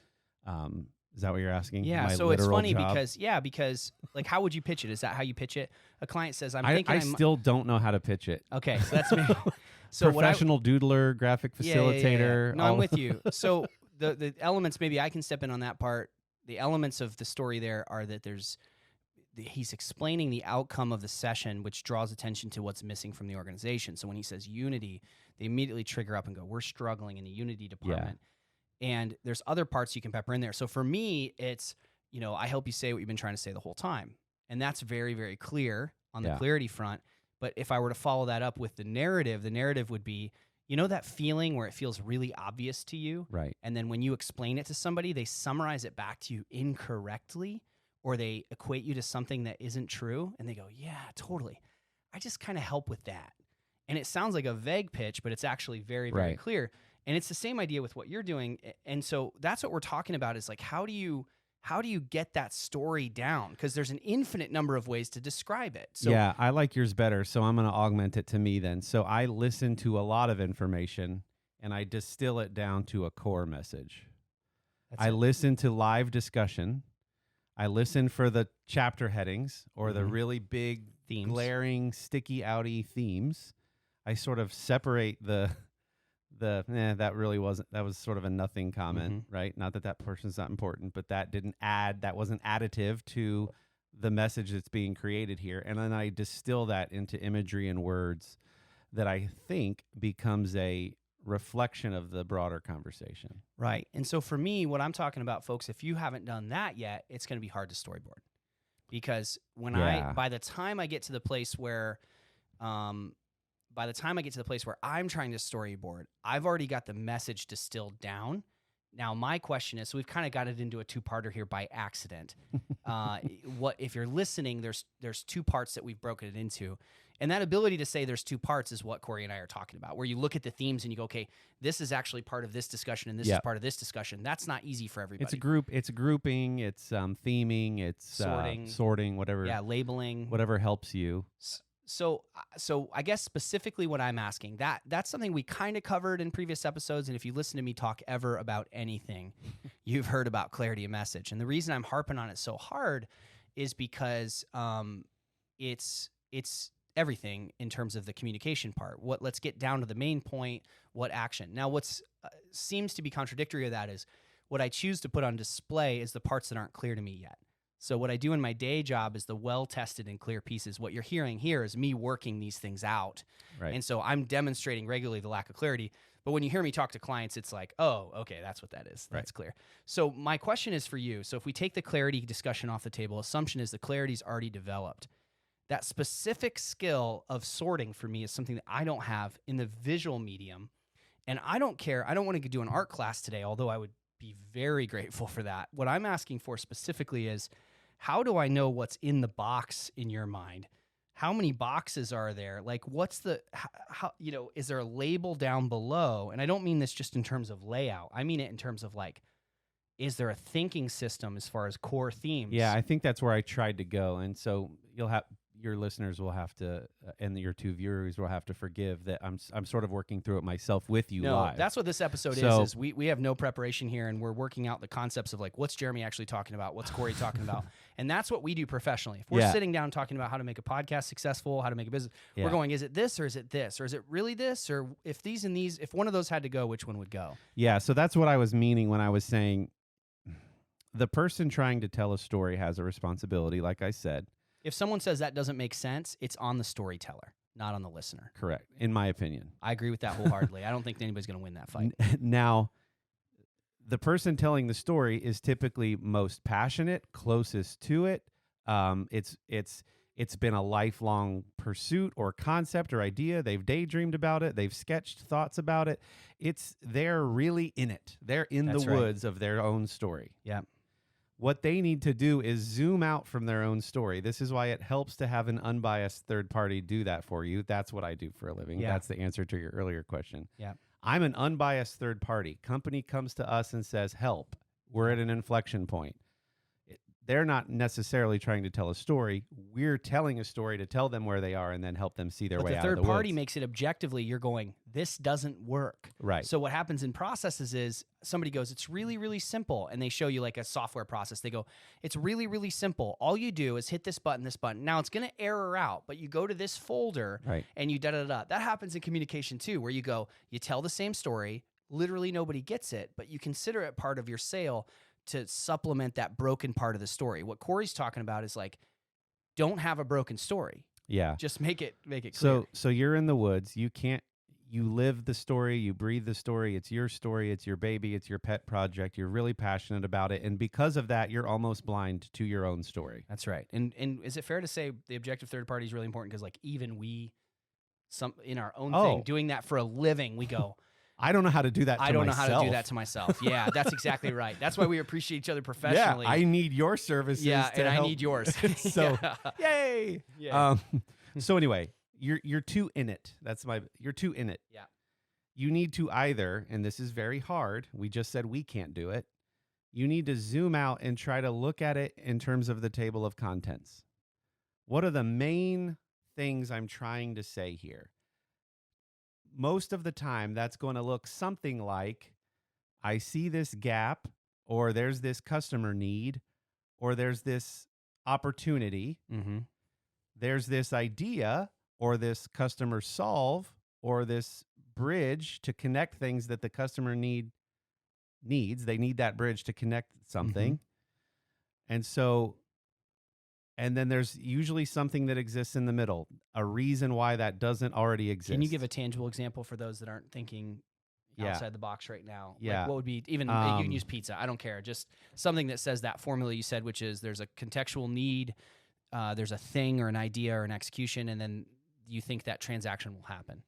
Is that what you're asking? Yeah, My so it's literal funny job? because like, how would you pitch it? Is that how you pitch it? A client says, I still don't know how to pitch it. Okay, so that's me. So Professional doodler, graphic facilitator. No, I'm with you. So the elements, maybe I can step in on that part. The elements of the story there are that he's explaining the outcome of the session, which draws attention to what's missing from the organization. So when he says unity, they immediately trigger up and go, we're struggling in the unity department. And there's other parts you can pepper in there. So for me, it's, I help you say what you've been trying to say the whole time. And that's very, very clear on the clarity front. But if I were to follow that up with the narrative would be, that feeling where it feels really obvious to you. Right. And then when you explain it to somebody, they summarize it back to you incorrectly, or they equate you to something that isn't true. And they go, yeah, totally. I just kind of help with that. And it sounds like a vague pitch, but it's actually very, very clear. And it's the same idea with what you're doing. And so that's what we're talking about, is like, how do you get that story down? Because there's an infinite number of ways to describe it. So, yeah, I like yours better, so I'm going to augment it to me then. So I listen to a lot of information, and I distill it down to a core message. I listen to live discussion. I listen for the chapter headings or the really big, themes, glaring, sticky-outy themes. I sort of separate that was sort of a nothing comment, right? Not that person's not important, but that wasn't additive to the message that's being created here. And then I distill that into imagery and words that I think becomes a reflection of the broader conversation. Right. And so for me, what I'm talking about, folks, if you haven't done that yet, it's going to be hard to storyboard, because by the time I get to the place where I'm trying to storyboard, I've already got the message distilled down. Now, my question is, so we've kind of got it into a two-parter here by accident. What if you're listening, there's two parts that we've broken it into. And that ability to say there's two parts is what Kory and I are talking about, where you look at the themes and you go, okay, this is actually part of this discussion and this is part of this discussion. That's not easy for everybody. It's a grouping, it's theming, it's sorting, whatever. Yeah, labeling. Whatever helps you. So I guess specifically what I'm asking, that's something we kind of covered in previous episodes. And if you listen to me talk ever about anything, you've heard about clarity of message. And the reason I'm harping on it so hard is because it's everything in terms of the communication part. Let's get down to the main point, what action. Now, what's seems to be contradictory of that is what I choose to put on display is the parts that aren't clear to me yet. So what I do in my day job is the well-tested and clear pieces. What you're hearing here is me working these things out. Right. And so I'm demonstrating regularly the lack of clarity. But when you hear me talk to clients, it's like, oh, okay, that's what that is. That's clear. So my question is for you. So if we take the clarity discussion off the table, assumption is the clarity's already developed. That specific skill of sorting for me is something that I don't have in the visual medium. And I don't care. I don't want to do an art class today, although I would be very grateful for that. What I'm asking for specifically is, how do I know what's in the box in your mind? How many boxes are there? Like, what's is there a label down below? And I don't mean this just in terms of layout. I mean it in terms of like, is there a thinking system as far as core themes? Yeah, I think that's where I tried to go. And so your listeners will have to, and your two viewers will have to forgive that I'm sort of working through it myself with you live. That's what this episode is we have no preparation here, and we're working out the concepts of like, what's Jeremy actually talking about? What's Kory talking about? And that's what we do professionally. If we're sitting down talking about how to make a podcast successful, how to make a business, we're going, is it this or is it this? Or is it really this? Or if these and these, if one of those had to go, which one would go? Yeah, so that's what I was meaning when I was saying the person trying to tell a story has a responsibility, like I said. If someone says that doesn't make sense, it's on the storyteller. not on the listener. Correct, in my opinion. I agree with that wholeheartedly. I don't think anybody's going to win that fight. Now, the person telling the story is typically most passionate, closest to it. It's been a lifelong pursuit or concept or idea. They've daydreamed about it. They've sketched thoughts about it. They're really in it. They're in That's the right. woods of their own story. Yeah. What they need to do is zoom out from their own story. This is why it helps to have an unbiased third party do that for you. That's what I do for a living. Yeah. That's the answer to your earlier question. Yeah. I'm an unbiased third party. Company comes to us and says, help. We're at an inflection point. They're not necessarily trying to tell a story. We're telling a story to tell them where they are and then help them see their But way the out third of the party woods. makes it objectively. You're going, this doesn't work. Right. So what happens in processes is somebody goes, it's really, really simple. And they show you like a software process. They go, it's really, really simple. All you do is hit this button, this button. Now it's going to error out, but you go to this folder Right. and you da-da-da. That happens in communication too, where you go, you tell the same story. Literally nobody gets it, but you consider it part of your sale to supplement that broken part of the story. What Kory's talking about is like, don't have a broken story. Yeah. Just make it clear. So you're in the woods. You live the story, you breathe the story. It's your story, it's your baby, it's your pet project. You're really passionate about it. And because of that, you're almost blind to your own story. That's right. And is it fair to say the objective third party is really important? Because like even we, in our own thing, doing that for a living, we go, I don't know how to do that to I don't myself. know how to do that to myself. Yeah, that's exactly right. That's why we appreciate each other professionally. Yeah, I need your services. Yeah, to and help. I need yours. So, Yeah. yay! Yeah. So anyway, you're too in it. You're too in it. Yeah. You need to either, and this is very hard. We just said we can't do it. You need to zoom out and try to look at it in terms of the table of contents. What are the main things I'm trying to say here? Most of the time, that's going to look something like, I see this gap, or there's this customer need, or there's this opportunity, Mm-hmm. there's this idea, or this customer solve, or this bridge to connect things that the customer needs. They need that bridge to connect something. And then there's usually something that exists in the middle, a reason why that doesn't already exist. Can you give a tangible example for those that aren't thinking outside the box right now? Yeah. Like what would be, even you can use pizza. I don't care. Just something that says that formula you said, which is there's a contextual need, there's a thing or an idea or an execution, and then you think that transaction will happen.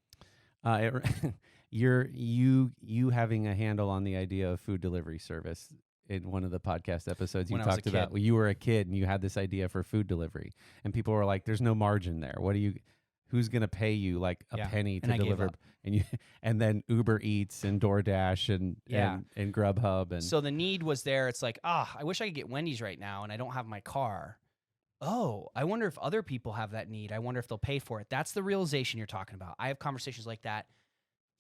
You having a handle on the idea of food delivery service. In one of the podcast episodes, you When I was talked a about kid. when you were a kid and you had this idea for food delivery, and people were like, "There's no margin there. Who's going to pay you like a penny and to I gave deliver?" up. And then Uber Eats and DoorDash and Grubhub and So the need was there. It's like, I wish I could get Wendy's right now, and I don't have my car. Oh, I wonder if other people have that need. I wonder if they'll pay for it. That's the realization you're talking about. I have conversations like that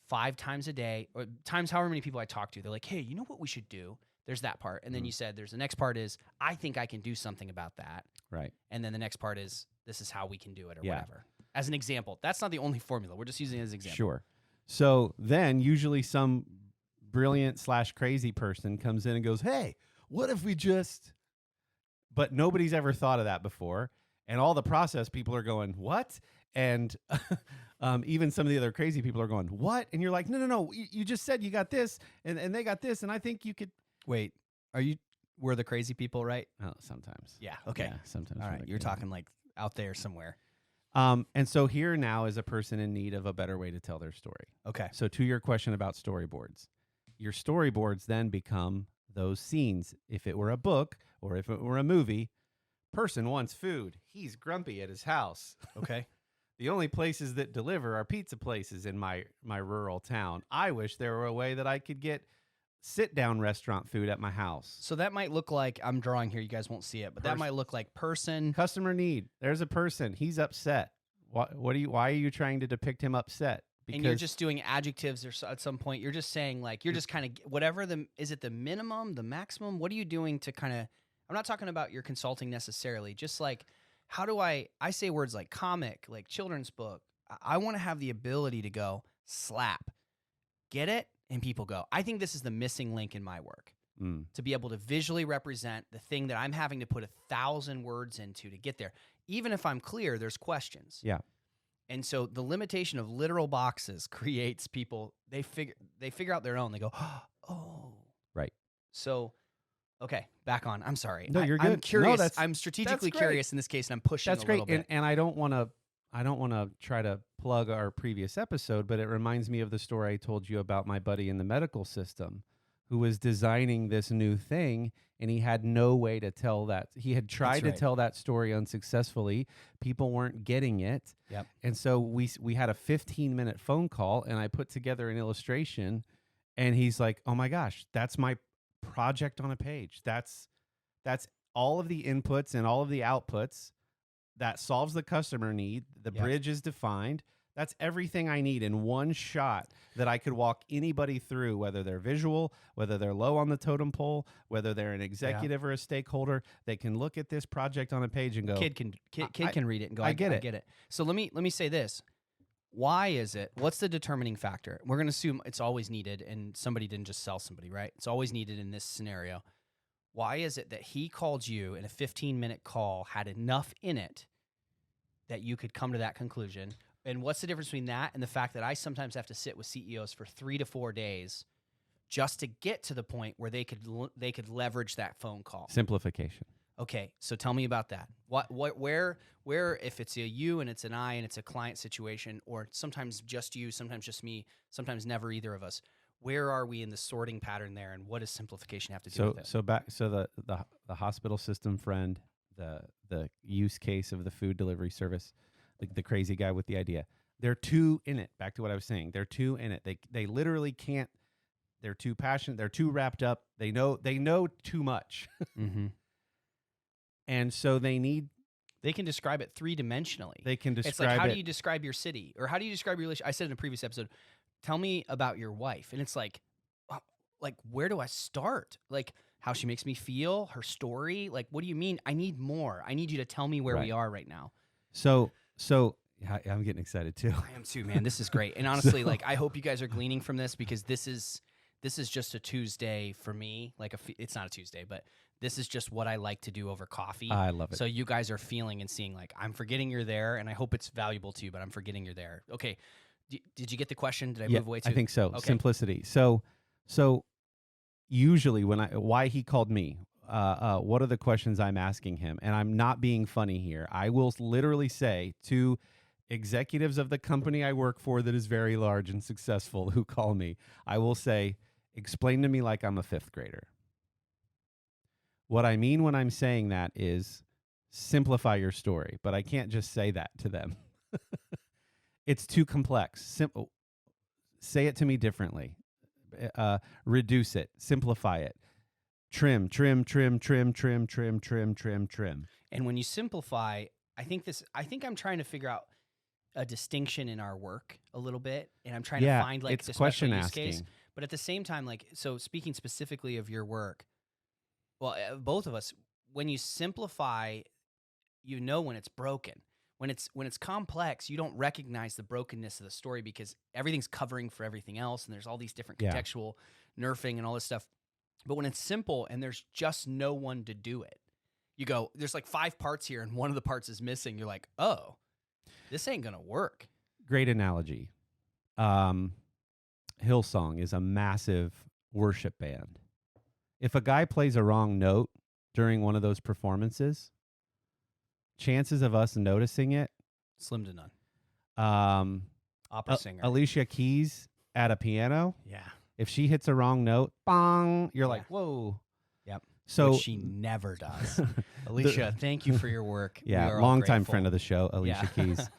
5 times a day, or times however many people I talk to. They're like, hey, you know what we should do? There's that part. And then you said there's the next part is, I think I can do something about that. right. And then the next part is, this is how we can do it or Yeah. whatever. As an example. That's not the only formula. We're just using it as an example. Sure. So then usually some brilliant / crazy person comes in and goes, "Hey, what if we just," but nobody's ever thought of that before. And all the process people are going, "What?" And even some of the other crazy people are going, "What?" And you're like, no, you just said you got this and they got this. And I think you could. Wait, we're the crazy people, right? Oh, sometimes. Yeah. Okay. Yeah, sometimes. All we're right. the You're crazy. talking like out there somewhere. And so here now is a person in need of a better way to tell their story. Okay. So to your question about storyboards, your storyboards then become those scenes. If it were a book or if it were a movie, person wants food. He's grumpy at his house. Okay. The only places that deliver are pizza places in my rural town. I wish there were a way that I could get sit-down restaurant food at my house. So that might look like, I'm drawing here, you guys won't see it, but that might look like person. Customer need. There's a person. He's upset. Why are you trying to depict him upset? And you're just doing adjectives at some point. You're just saying like, you're just kind of whatever is it the minimum, the maximum? What are you doing to kind of, I'm not talking about your consulting necessarily, just like, how do I say words like comic, like children's book. I want to have the ability to go slap, get it? And people go, I think this is the missing link in my work. To be able to visually represent the thing that I'm having to put 1,000 words into to get there. Even if I'm clear, there's questions. Yeah. And so the limitation of literal boxes creates people, they figure out their own. They go, oh. Right. So, okay, back on. I'm sorry. No, you're good. I'm curious. No, I'm strategically great. curious in this case, and I'm pushing That's a great. little bit. And I don't want to try to plug our previous episode, but it reminds me of the story I told you about my buddy in the medical system who was designing this new thing, and he had no way to tell that. He had tried to tell that story unsuccessfully. People weren't getting it. Yep. And so we had a 15-minute phone call, and I put together an illustration, and he's like, "Oh my gosh, that's my project on a page. That's all of the inputs and all of the outputs. That solves the customer need. The bridge is defined. That's everything I need in one shot that I could walk anybody through, whether they're visual, whether they're low on the totem pole, whether they're an executive or a stakeholder. They can look at this project on a page and go, Kid can read it and go, I get I get it. So let me say this. Why is it? What's the determining factor? We're going to assume it's always needed, and somebody didn't just sell somebody, right? It's always needed in this scenario. Why is it that he called you in a 15-minute call, had enough in it that you could come to that conclusion? And what's the difference between that and the fact that I sometimes have to sit with CEOs for 3 to 4 days just to get to the point where they could leverage that phone call? Simplification. Okay, so tell me about that. Where, if it's a you and it's an I and it's a client situation, or sometimes just you, sometimes just me, sometimes never either of us. Where are we in the sorting pattern there, and what does simplification have to do with it? So the hospital system friend, the use case of the food delivery service, the crazy guy with the idea. They're too in it. Back to what I was saying. They're too in it. They literally can't. They're too passionate. They're too wrapped up. They know too much. Mm-hmm. And so they can describe it 3-dimensionally. They can describe it's like, how it. do you describe your city? Or how do you describe your relationship? I said in a previous episode, tell me about your wife. And it's like, where do I start? Like, how she makes me feel, her story. Like, what do you mean? I need more. I need you to tell me where we are right now. So I'm getting excited too. I am too, man. This is great. And honestly, I hope you guys are gleaning from this, because this is just a Tuesday for me. It's not a Tuesday, but this is just what I like to do over coffee. I love it. So you guys are feeling and seeing, I'm forgetting you're there, and I hope it's valuable to you, but I'm forgetting you're there. Okay. Did you get the question? Did I move away too? I think so. Okay. Simplicity. So usually why he called me, what are the questions I'm asking him? And I'm not being funny here. I will literally say to executives of the company I work for that is very large and successful who call me, I will say, explain to me like I'm a 5th grader. What I mean when I'm saying that is simplify your story, but I can't just say that to them. It's too complex. Simple. Say it to me differently. Reduce it. Simplify it. Trim. And when you simplify, I think I'm trying to figure out a distinction in our work a little bit, and I'm trying to find it's the question special use asking. case. But at the same time, so speaking specifically of your work, well, both of us, when you simplify, when it's broken. When it's complex, you don't recognize the brokenness of the story because everything's covering for everything else, and there's all these different contextual nerfing and all this stuff. But when it's simple and there's just no one to do it, you go, there's 5 parts here, and one of the parts is missing. You're like, oh, this ain't gonna work. Great analogy. Hillsong is a massive worship band. If a guy plays a wrong note during one of those performances, chances of us noticing it, slim to none. Opera singer Alicia Keys at a piano. Yeah. If she hits a wrong note, bong, you're like, whoa. Yep. So which she never does. Alicia, thank you for your work. Yeah, longtime friend of the show, Alicia Keys.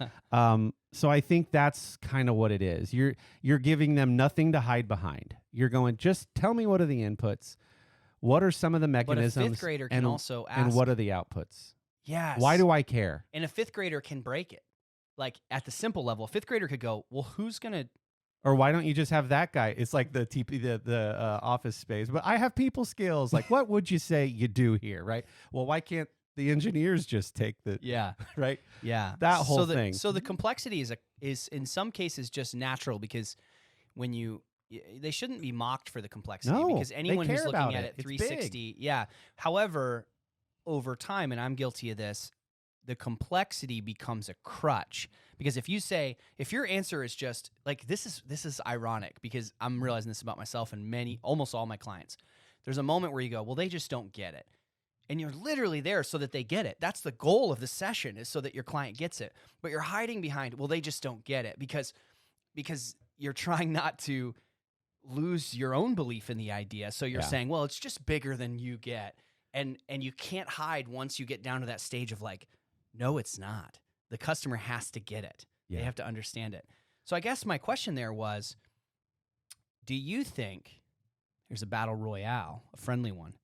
So I think that's kind of what it is. You're giving them nothing to hide behind. You're going, just tell me what are the inputs, what are some of the mechanisms, but a 5th grader can also ask, and what are the outputs. Yes. Why do I care? And a 5th grader can break it. At the simple level, a 5th grader could go, well, who's gonna? Or why don't you just have that guy? It's like the Office Space. But I have people skills. What would you say you do here, right? Well, why can't the engineers just take the right? Yeah, that whole thing. So the complexity is in some cases just natural, because when they shouldn't be mocked for the complexity, because anyone who's looking at it 360, However, over time, and I'm guilty of this, the complexity becomes a crutch. Because if your answer is just like, this is ironic because I'm realizing this about myself and almost all my clients. There's a moment where you go, well, they just don't get it. And you're literally there so that they get it. That's the goal of the session, is so that your client gets it. But you're hiding behind, well, they just don't get it because you're trying not to lose your own belief in the idea. So you're saying, well, it's just bigger than you get. And you can't hide once you get down to that stage of like, no, it's not. The customer has to get it. Yeah. They have to understand it. So I guess my question there was, do you think, here's a battle royale, a friendly one.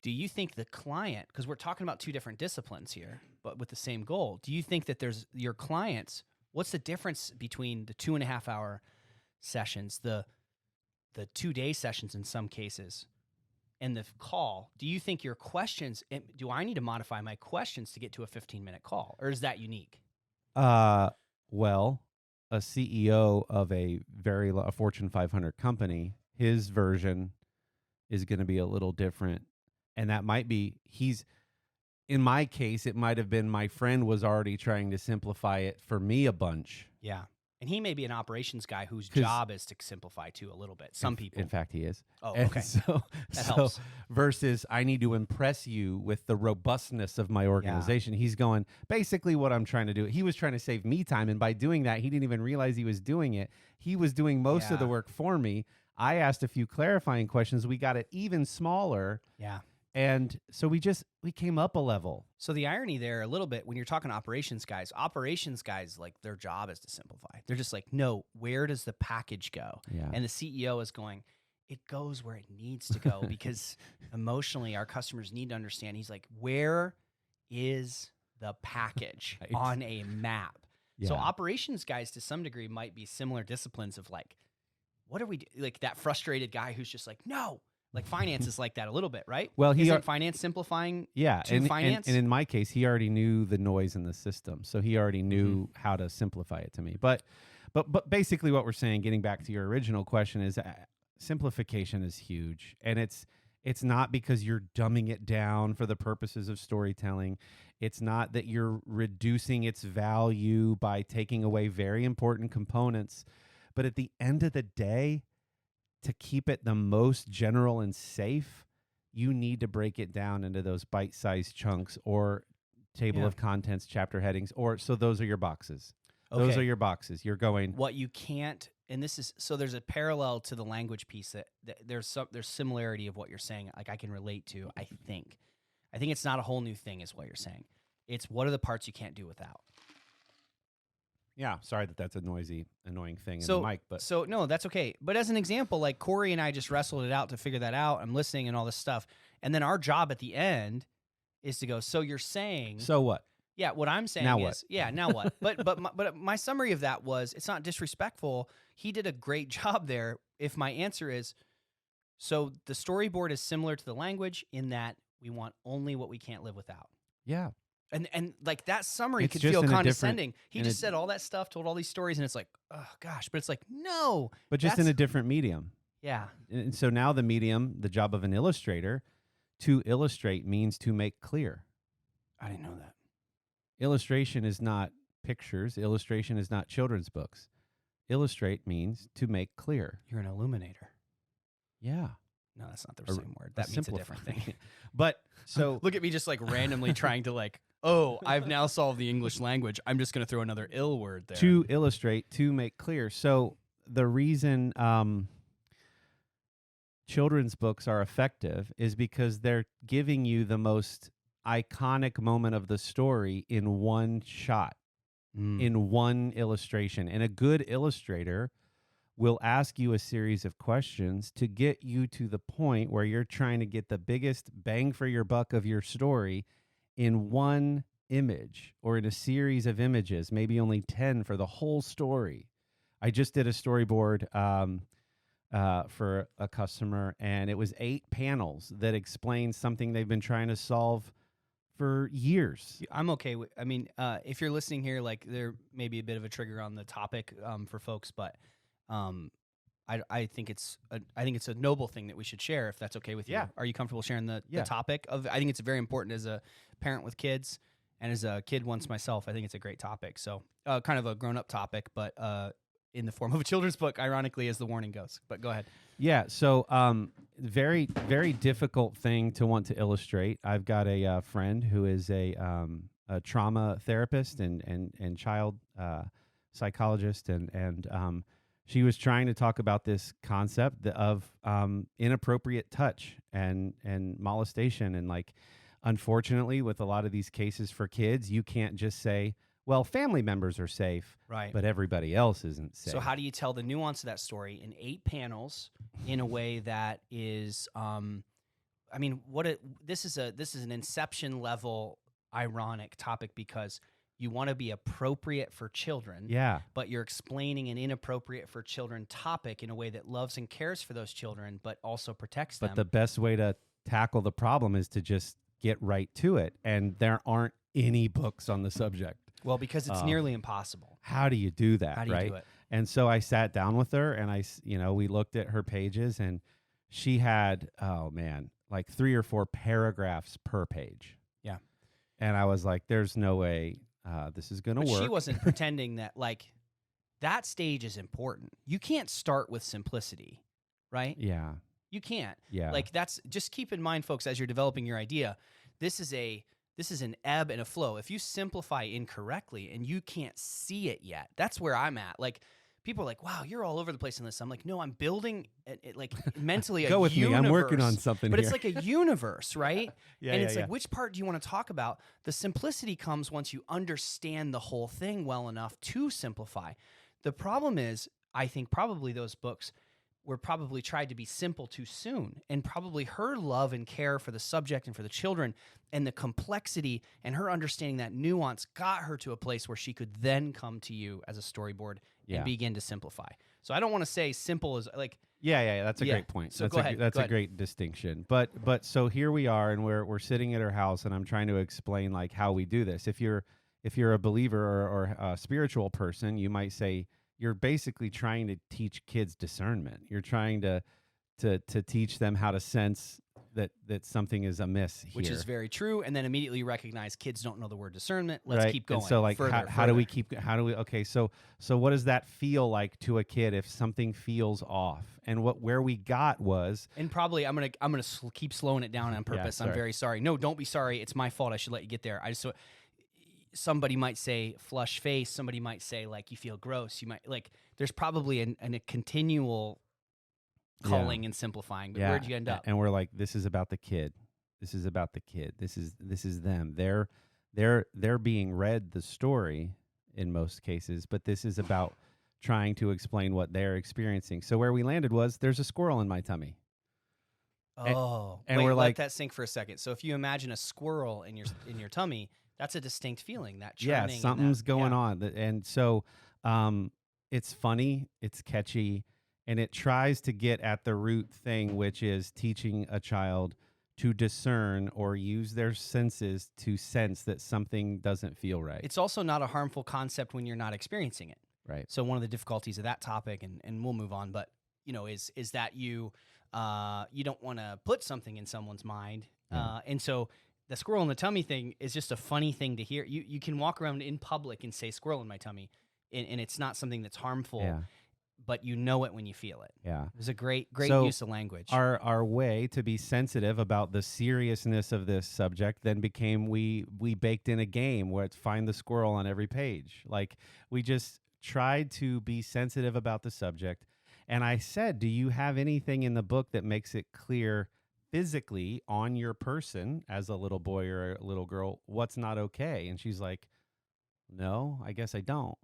Do you think the client, because we're talking about two different disciplines here, but with the same goal, do you think that there's your clients, what's the difference between the 2.5 hour sessions, the 2-day sessions in some cases, and the call? Do you think your questions, do I need to modify my questions to get to a 15-minute call, or is that unique? Well, a CEO of a Fortune 500 company, his version is going to be a little different. And that might be, in my case, it might have been my friend was already trying to simplify it for me a bunch. Yeah. And he may be an operations guy whose job is to simplify too a little bit. Some people. In fact, he is. Oh, and okay. That helps. Versus I need to impress you with the robustness of my organization. He's going, basically what I'm trying to do. He was trying to save me time. And by doing that, he didn't even realize he was doing it. He was doing most of the work for me. I asked a few clarifying questions. We got it even smaller. Yeah. And so we came up a level. So the irony there a little bit, when you're talking operations guys, like their job is to simplify. They're just like, no, where does the package go? Yeah. And the CEO is going, it goes where it needs to go because emotionally our customers need to understand. He's like, where is the package on a map? Yeah. So operations guys to some degree might be similar disciplines of like, what are we like that frustrated guy who's just like, no. Like finance is like that a little bit, right? Well, isn't finance simplifying to finance? And in my case, he already knew the noise in the system. So he already knew how to simplify it to me. But basically what we're saying, getting back to your original question, is simplification is huge. And it's not because you're dumbing it down for the purposes of storytelling. It's not that you're reducing its value by taking away very important components. But at the end of the day, to keep it the most general and safe, you need to break it down into those bite-sized chunks or table of contents, chapter headings, so those are your boxes. Okay. Those are your boxes. You're going. What you can't, and this is, so there's a parallel to the language piece that there's similarity of what you're saying. Like I can relate to, I think it's not a whole new thing is what you're saying. It's what are the parts you can't do without. Yeah, sorry that's a noisy, annoying thing in the mic. But so no, that's okay. But as an example, like Kory and I just wrestled it out to figure that out. I'm listening and all this stuff. And then our job at the end is to go, so you're saying. So what? Yeah, what I'm saying now is. What? Yeah, now what? But my summary of that was, it's not disrespectful. He did a great job there. If my answer is, so the storyboard is similar to the language in that we want only what we can't live without. Yeah. And like that summary It's could just feel in a condescending. He just said all that stuff, told all these stories, and it's like, oh gosh. But it's like, no. But just in a different medium. Yeah. And so now the medium, the job of an illustrator, to illustrate means to make clear. I didn't know that. Illustration is not pictures. Illustration is not children's books. Illustrate means to make clear. You're an illuminator. Yeah. No, that's not the same word. That means a different thing. But so look at me just like randomly trying to like, oh, I've now solved the English language. I'm just going to throw another ill word there. To illustrate, to make clear. So the reason children's books are effective is because they're giving you the most iconic moment of the story in one shot, in one illustration. And a good illustrator will ask you a series of questions to get you to the point where you're trying to get the biggest bang for your buck of your story in one image or in a series of images, maybe only 10 for the whole story. I just did a storyboard for a customer, and it was 8 panels that explained something they've been trying to solve for years. I'm okay with, I mean, if you're listening here, like there may be a bit of a trigger on the topic for folks, but I think it's a noble thing that we should share, if that's okay with you. Yeah. Are you comfortable sharing the topic of? I think it's very important as a parent with kids And as a kid once myself, I think it's a great topic. So kind of a grown-up topic, but in the form of a children's book, ironically, as the warning goes. But go ahead. Yeah. So very, very difficult thing to want to illustrate. I've got a friend who is a trauma therapist and child psychologist, and she was trying to talk about this concept of inappropriate touch and molestation, and like, unfortunately, with a lot of these cases for kids, you can't just say, well, family members are safe, Right. but everybody else isn't safe. So how do you tell the nuance of that story in 8 panels in a way that is, this is an Inception level ironic topic, because you want to be appropriate for children, Yeah. but you're explaining an inappropriate for children topic in a way that loves and cares for those children, but also protects them. But the best way to tackle the problem is to just get right to it. And there aren't any books on the subject. Well, because it's nearly impossible. How do you do that? How do you right? do it? And so I sat down with her, and we looked at her pages, and she had, like 3 or 4 paragraphs per page. Yeah. And I was like, there's no way this is going to work. She wasn't pretending that, like, that stage is important. You can't start with simplicity, right? Yeah. You can't. Yeah. Like, that's, just keep in mind, folks, as you're developing your idea, this is an ebb and a flow. If you simplify incorrectly and you can't see it yet, that's where I'm at. Like, people are like, wow, you're all over the place in this. I'm like, no, I'm building like mentally a Go with universe. me. I'm working on something But here. it's like a universe, right? Yeah, and yeah, it's yeah. like, which part do you want to talk about? The simplicity comes once you understand the whole thing well enough to simplify. The problem is, I think probably those books were probably tried to be simple too soon, and probably her love and care for the subject and for the children and the complexity and her understanding that nuance got her to a place where she could then come to you as a storyboard Yeah. and begin to simplify. So I don't want to say simple is like, Yeah, that's a Yeah. great point. So That's go a ahead, that's go a ahead. great distinction. But so here we are, and we're sitting at her house, and I'm trying to explain like how we do this. If you're a believer or a spiritual person, you might say you're basically trying to teach kids discernment. You're trying to teach them how to sense that something is amiss here. which is very true, and then immediately recognize kids don't know the word discernment. Let's right? keep going. And so like further, how do we okay, so what does that feel like to a kid if something feels off? And where we got was, And probably I'm gonna keep slowing it down on purpose. I'm sorry. very sorry. No, don't be sorry. It's my fault. I should let you get there. Somebody might say flush face. Somebody might say like you feel gross. You might like. There's probably a continual culling and simplifying. But where'd you end up? And we're like, this is about the kid. This is about the kid. This is them. They're being read the story in most cases, but this is about trying to explain what they're experiencing. So where we landed was, there's a squirrel in my tummy. Oh, and wait, we're let like- that sink for a second. So if you imagine a squirrel in your tummy, that's a distinct feeling. That Yeah, churning and something's that- going yeah. on. And so it's funny, it's catchy, and it tries to get at the root thing, which is teaching a child to discern or use their senses to sense that something doesn't feel right. It's also not a harmful concept when you're not experiencing it. Right. So one of the difficulties of that topic, and we'll move on, but is that you don't want to put something in someone's mind, and so the squirrel in the tummy thing is just a funny thing to hear. You can walk around in public and say squirrel in my tummy, and it's not something that's harmful, Yeah. but you know it when you feel it. Yeah. It was a great So use of language. Our way to be sensitive about the seriousness of this subject then became we baked in a game where it's find the squirrel on every page. Like, we just tried to be sensitive about the subject. And I said, do you have anything in the book that makes it clear physically on your person as a little boy or a little girl what's not okay? And she's like, no, I guess I don't.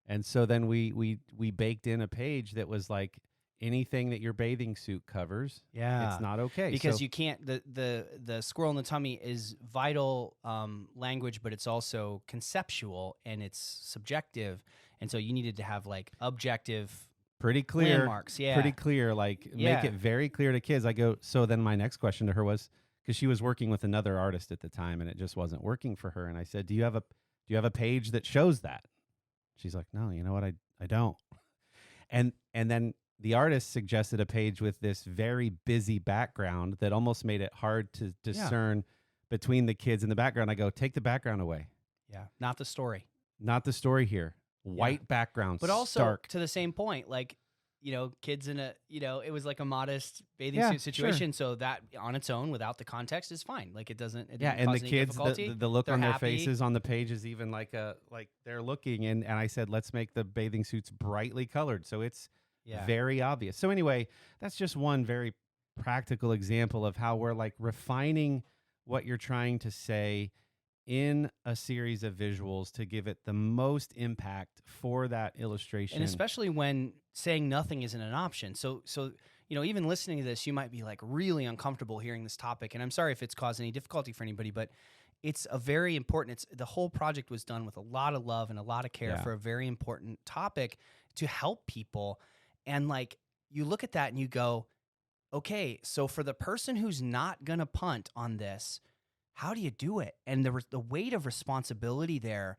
And so then we baked in a page that was like, anything that your bathing suit covers, it's not okay. Because So- you can't, the squirrel in the tummy is vital language, but it's also conceptual and it's subjective. And so you needed to have like objective pretty clear landmarks. Yeah. pretty clear, like Yeah. make it very clear to kids. I go, so then my next question to her was, because she was working with another artist at the time and it just wasn't working for her. And I said, do you have a page that shows that? She's like, no, you know what? I don't. And then the artist suggested a page with this very busy background that almost made it hard to discern between the kids in the background. I go, take the background away. Yeah, not the story. Not the story here. White background, But also stark. to the same point, like, kids in a, it was like a modest bathing Yeah, suit situation. So that on its own, without the context, is fine. Like it doesn't. It Yeah, didn't and the cause any kids, difficulty. the look They're on their happy. faces on the page is even like they're looking, and I said, let's make the bathing suits brightly colored, so it's very obvious. So anyway, that's just one very practical example of how we're like refining what you're trying to say in a series of visuals to give it the most impact for that illustration. And especially when saying nothing isn't an option. So even listening to this, you might be like really uncomfortable hearing this topic. And I'm sorry if it's caused any difficulty for anybody, but it's a very important, the whole project was done with a lot of love and a lot of care for a very important topic to help people. And like, you look at that and you go, okay, so for the person who's not going to punt on this, how do you do it? And the weight of responsibility there,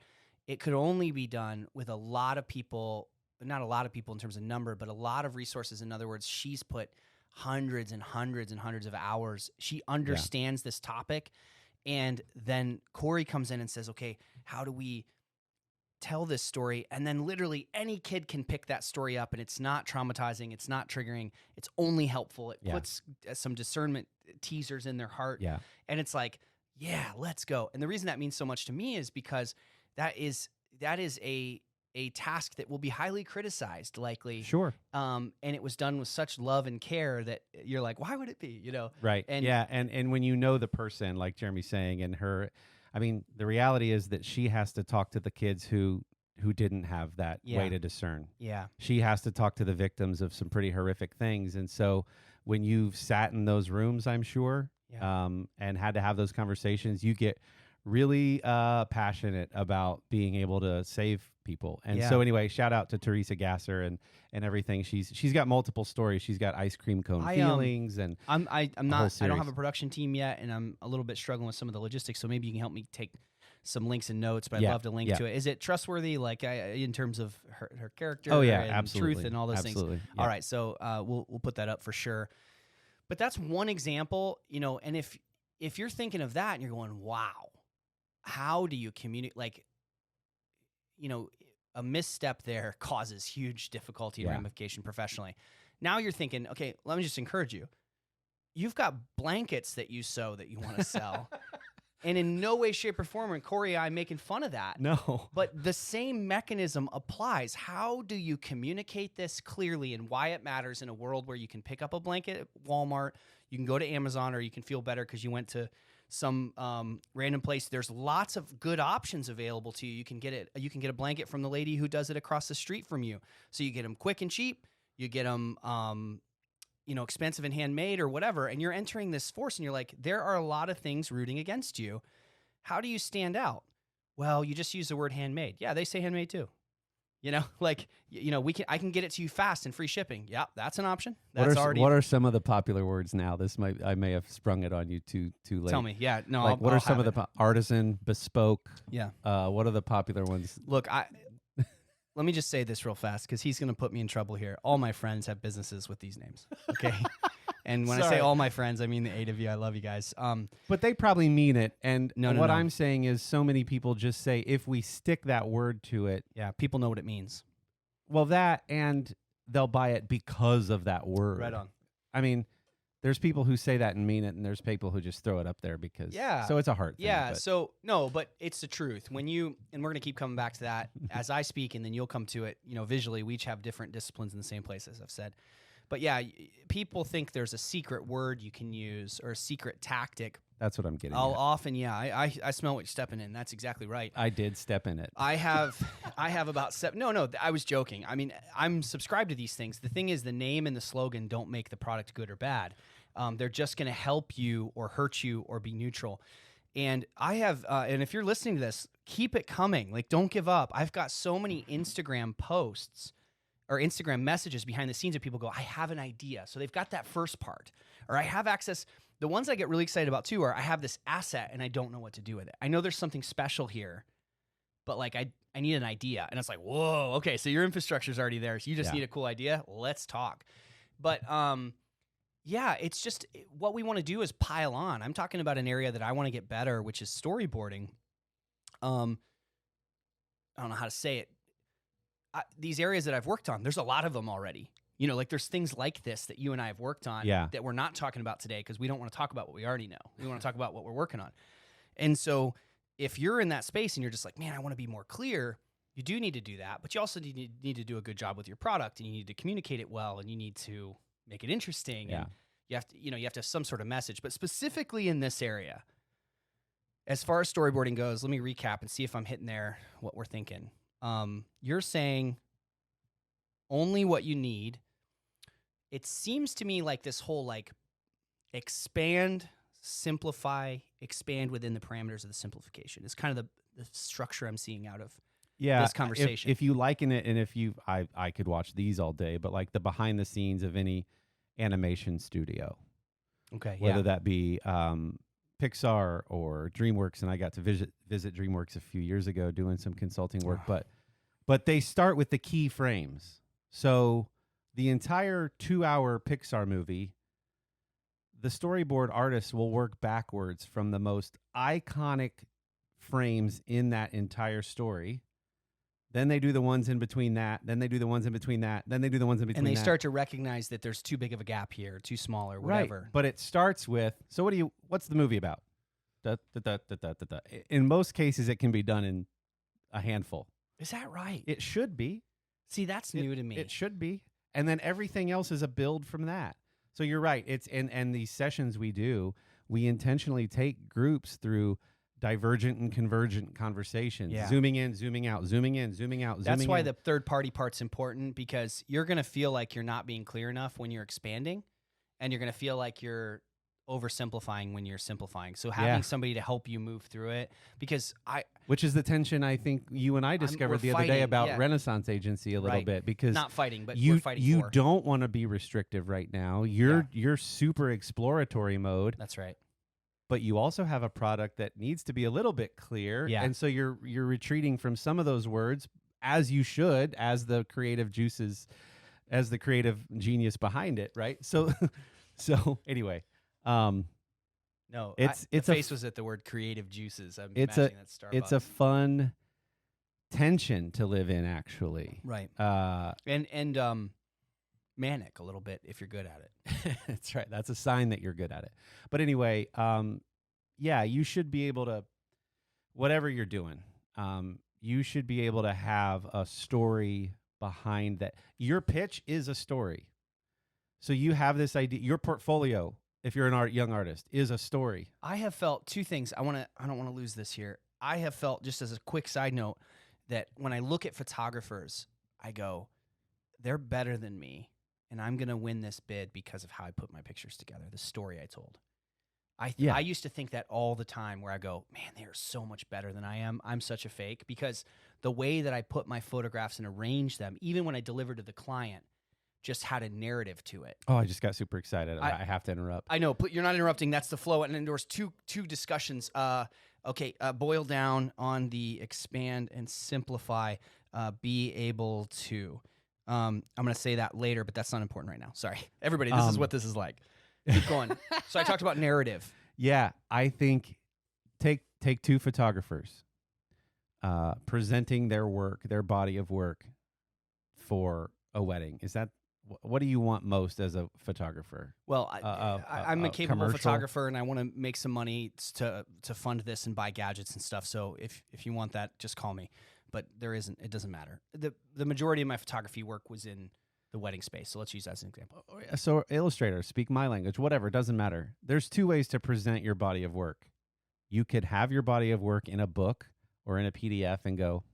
it could only be done with a lot of people, not a lot of people in terms of number, but a lot of resources. In other words, she's put hundreds and hundreds and hundreds of hours. She understands this topic. And then Kory comes in and says, okay, how do we tell this story? And then literally any kid can pick that story up, and it's not traumatizing. It's not triggering. It's only helpful. It puts some discernment teasers in their heart. Yeah. And it's like, yeah, let's go. And the reason that means so much to me is because that is a task that will be highly criticized, likely. Sure. And it was done with such love and care that you're like, why would it be? Right. And and when you know the person, like Jeremy's saying, and her, I mean, the reality is that she has to talk to the kids who didn't have that way to discern. Yeah. She has to talk to the victims of some pretty horrific things. And so when you've sat in those rooms, I'm sure, and had to have those conversations, you get really passionate about being able to save people. And so anyway, shout out to Teresa Gasser and everything. She's got multiple stories. She's got Ice Cream Cone Feelings, and I'm not, I don't have a production team yet, and I'm a little bit struggling with some of the logistics, so maybe you can help me take some links and notes, but I'd love to link to it. Is it trustworthy, like in terms of her character and absolutely. truth and all those things? Yeah. All right, so we'll put that up for sure. But that's one example, and if you're thinking of that and you're going, wow, how do you communicate? Like, a misstep there causes huge difficulty and ramification professionally. Now you're thinking, okay, let me just encourage you. You've got blankets that you sew that you want to sell. And in no way, shape, or form are Kory and I making fun of that. No. But the same mechanism applies. How do you communicate this clearly and why it matters in a world where you can pick up a blanket at Walmart, you can go to Amazon, or you can feel better because you went to some random place? There's lots of good options available to you. You can get a blanket from the lady who does it across the street from you. So you get them quick and cheap. You get them expensive and handmade or whatever, and you're entering this force and you're like, there are a lot of things rooting against you. How do you stand out? Well, you just use the word handmade. Yeah, they say handmade too. I can get it to you fast and free shipping. Yeah, that's an option. That's what are some of the popular words now? I may have sprung it on you too late. Tell me. Yeah, no. Like, what are some of the artisan, bespoke? Yeah. What are the popular ones? Look, let me just say this real fast because he's going to put me in trouble here. All my friends have businesses with these names. Okay. And when I say all my friends, I mean the 8 of you. I love you guys. But they probably mean it. And what no. I'm saying is so many people just say, if we stick that word to it. Yeah, people know what it means. Well, that, and they'll buy it because of that word. Right on. I mean, there's people who say that and mean it, and there's people who just throw it up there because. Yeah. So it's a heart thing. Yeah. But. So, no, but it's the truth. And we're going to keep coming back to that as I speak, and then you'll come to it, visually. We each have different disciplines in the same place, as I've said. But yeah, people think there's a secret word you can use or a secret tactic. That's what I'm getting I'll at. often, I smell what you're stepping in. That's exactly right. I did step in it. I have about 7. No, I was joking. I mean, I'm subscribed to these things. The thing is, the name and the slogan don't make the product good or bad. They're just going to help you or hurt you or be neutral. And I have, and if you're listening to this, keep it coming. Like, don't give up. I've got so many Instagram posts or Instagram messages behind the scenes of people go, I have an idea. So they've got that first part, or I have access. The ones I get really excited about too are I have this asset and I don't know what to do with it. I know there's something special here, but like I need an idea. And it's like, whoa, okay, so your infrastructure is already there. So you just need a cool idea. Let's talk. But yeah, it's just what we want to do is pile on. I'm talking about an area that I want to get better, which is storyboarding. I don't know how to say it. These areas that I've worked on, there's a lot of them already. You know, like there's things like this that you and I have worked on that we're not talking about today because we don't want to talk about what we already know. We want to talk about what we're working on. And so if you're in that space and you're just like, man, I want to be more clear, you do need to do that. But you also need to do a good job with your product, and you need to communicate it well, and you need to make it interesting. Yeah. And you have to have some sort of message. But specifically in this area, as far as storyboarding goes, let me recap and see if I'm hitting there what we're thinking. You're saying only what you need. It seems to me like this whole like expand, simplify, expand within the parameters of the simplification is kind of the structure I'm seeing out of this conversation. If you liken it, and if you, I could watch these all day, but like the behind the scenes of any animation studio, okay, whether that be Pixar or DreamWorks, and I got to visit DreamWorks a few years ago doing some consulting work, but they start with the key frames. So the entire 2-hour Pixar movie, the storyboard artists will work backwards from the most iconic frames in that entire story. Then they do the ones in between that. Then they do the ones in between that. Then they do the ones in between that. And they start to recognize that there's too big of a gap here, too small or whatever. Right. But it starts with, so what's the movie about? Da, da, da, da, da, da, da. In most cases, it can be done in a handful. Is that right? It should be. See, that's new to me. It should be. And then everything else is a build from that. So you're right. It's and these sessions we do, we intentionally take groups through divergent and convergent conversations, zooming in, zooming out, zooming in, zooming out, zooming in. That's why the third party part's important, because you're going to feel like you're not being clear enough when you're expanding, and you're going to feel like you're oversimplifying when you're simplifying. So having somebody to help you move through it, which is the tension I think you and I discovered the other day about Renaissance Agency a little bit, because not fighting, but we're fighting you for. don't want to be restrictive right now. You're super exploratory mode. That's right. But you also have a product that needs to be a little bit clear. Yeah. And so you're retreating from some of those words, as you should, as the creative juices, as the creative genius behind it, right? So anyway, no, it's the face was at the word creative juices. I'm it's imagining that Starbucks. It's a fun tension to live in, actually. Right. And manic a little bit if you're good at it. That's right. That's a sign that you're good at it. But anyway, you should be able to, whatever you're doing, you should be able to have a story behind that. Your pitch is a story. So you have this idea, your portfolio, if you're an young artist, is a story. I have felt two things. I don't want to lose this here. I have felt, just as a quick side note, that when I look at photographers, I go, they're better than me, and I'm going to win this bid because of how I put my pictures together, the story I told. I used to think that all the time, where I go, man, they are so much better than I am. I'm such a fake, because the way that I put my photographs and arrange them, even when I deliver to the client, just had a narrative to it. Oh, I just got super excited. I have to interrupt. I know, but you're not interrupting. That's the flow. And then there was two discussions. Boil down on the expand and simplify, be able to. I'm going to say that later, but that's not important right now. Sorry. Everybody, this is what this is like. Keep going. So I talked about narrative. Yeah, I think take two photographers presenting their work, their body of work for a wedding. Is that, what do you want most as a photographer? Well, I'm a capable commercial photographer, and I want to make some money to fund this and buy gadgets and stuff. So if you want that, just call me. But it doesn't matter. The majority of my photography work was in the wedding space. So let's use that as an example. So Illustrator, speak my language, whatever, it doesn't matter. There's two ways to present your body of work. You could have your body of work in a book or in a PDF and go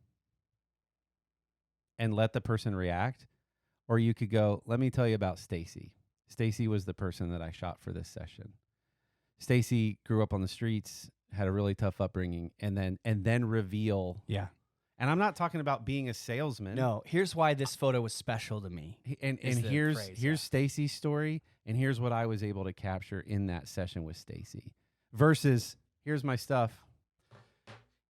and let the person react. Or you could go, let me tell you about Stacy. Stacy was the person that I shot for this session. Stacy grew up on the streets, had a really tough upbringing, and then reveal. Yeah. And I'm not talking about being a salesman. No, here's why this photo was special to me. And here's Stacy's story, and here's what I was able to capture in that session with Stacy. Versus, here's my stuff.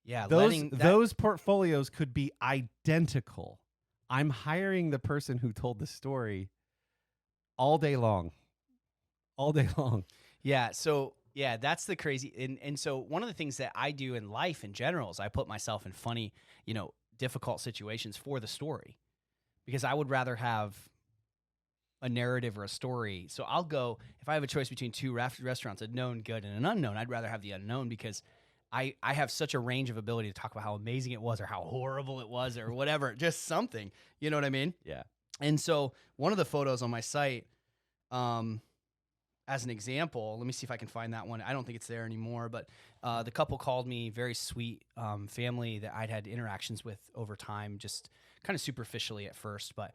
Yeah, those portfolios could be identical. I'm hiring the person who told the story all day long. All day long. Yeah, so yeah, that's the crazy. And so one of the things that I do in life in general is I put myself in funny, difficult situations for the story, because I would rather have a narrative or a story. So I'll go, if I have a choice between two restaurants, a known good and an unknown, I'd rather have the unknown, because I have such a range of ability to talk about how amazing it was or how horrible it was or whatever, just something, you know what I mean? Yeah. And so one of the photos on my site, as an example, let me see if I can find that one. I don't think it's there anymore, but the couple called me, very sweet family that I'd had interactions with over time, just kind of superficially at first, but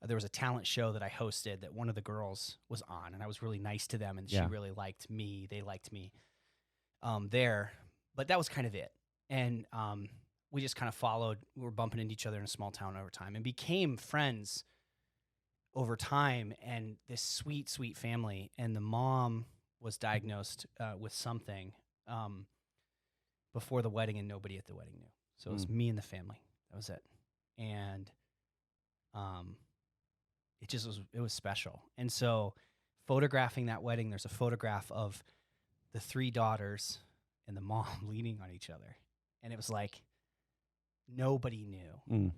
there was a talent show that I hosted that one of the girls was on, and I was really nice to them, and she really liked me. They liked me there, but that was kind of it. And we just kind of followed. We were bumping into each other in a small town over time and became friends over time. And this sweet, sweet family, and the mom was diagnosed with something before the wedding, and nobody at the wedding knew. So it was me and the family. That was it. And it was special. And so photographing that wedding, there's a photograph of the 3 daughters and the mom leaning on each other. And it was like, nobody knew.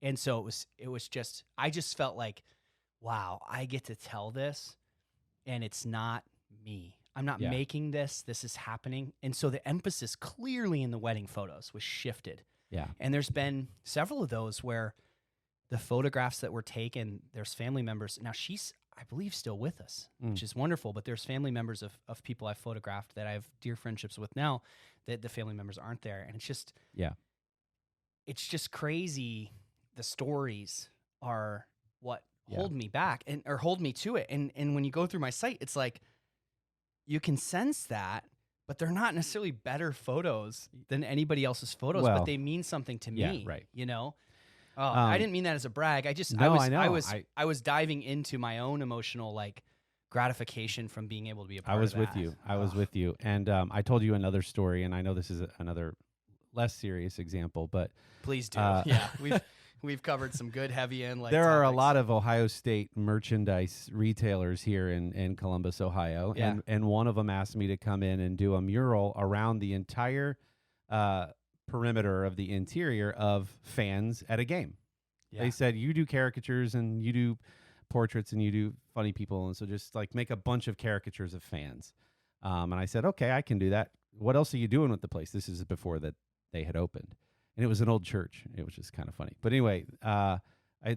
And so it was just, I just felt like, wow, I get to tell this, and it's not me. I'm not making this. This is happening. And so the emphasis clearly in the wedding photos was shifted. Yeah. And there's been several of those where the photographs that were taken, there's family members. Now she's, I believe, still with us, which is wonderful. But there's family members of people I've photographed that I have dear friendships with now that the family members aren't there. And it's just, it's just crazy. The stories are what hold me back or hold me to it. And when you go through my site, it's like, you can sense that, but they're not necessarily better photos than anybody else's photos, but they mean something to me, right. You know? I didn't mean that as a brag. I was diving into my own emotional gratification from being able to be a part of that. I was with you. And I told you another story, and I know this is another less serious example, but please do. We've covered some good heavy end. There are a lot of Ohio State merchandise retailers here in Columbus, Ohio, and one of them asked me to come in and do a mural around the entire perimeter of the interior of fans at a game. They said, you do caricatures and you do portraits and you do funny people, and so just make a bunch of caricatures of fans. And I said, okay, I can do that. What else are you doing with the place? This is before that they had opened, and it was an old church. It was just kind of funny. But anyway,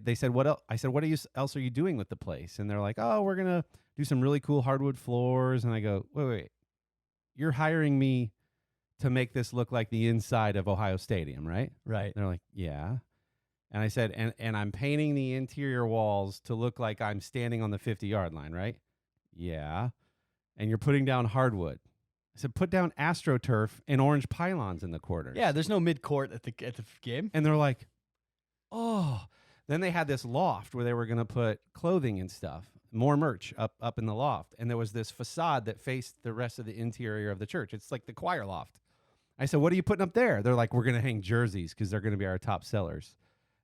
they said, what else? I said, what else are you doing with the place? And they're like, oh, we're gonna do some really cool hardwood floors. And I go, wait, you're hiring me to make this look like the inside of Ohio Stadium, right? Right. And they're like, yeah. And I said, and I'm painting the interior walls to look like I'm standing on the 50-yard line, right? Yeah. And you're putting down hardwood. I said, put down AstroTurf and orange pylons in the corners. Yeah, there's no mid-court at the game. And they're like, oh. Then they had this loft where they were going to put clothing and stuff, more merch up in the loft. And there was this facade that faced the rest of the interior of the church. It's like the choir loft. I said, what are you putting up there? They're like, we're going to hang jerseys because they're going to be our top sellers.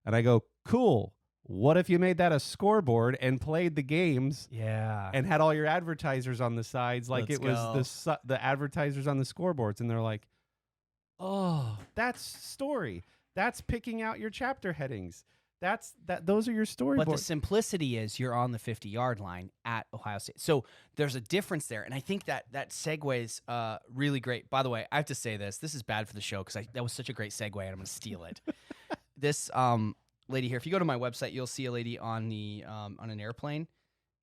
And I go, cool. What if you made that a scoreboard and played the games? Yeah. And had all your advertisers on the sides like it was the advertisers on the scoreboards. And they're like, oh, that's story. That's picking out your chapter headings. Those are your storyboards. But the simplicity is you're on the 50-yard line at Ohio State. So there's a difference there. And I think that segues really great. By the way, I have to say this. This is bad for the show because that was such a great segue, and I'm going to steal it. This lady here, if you go to my website, you'll see a lady on an airplane.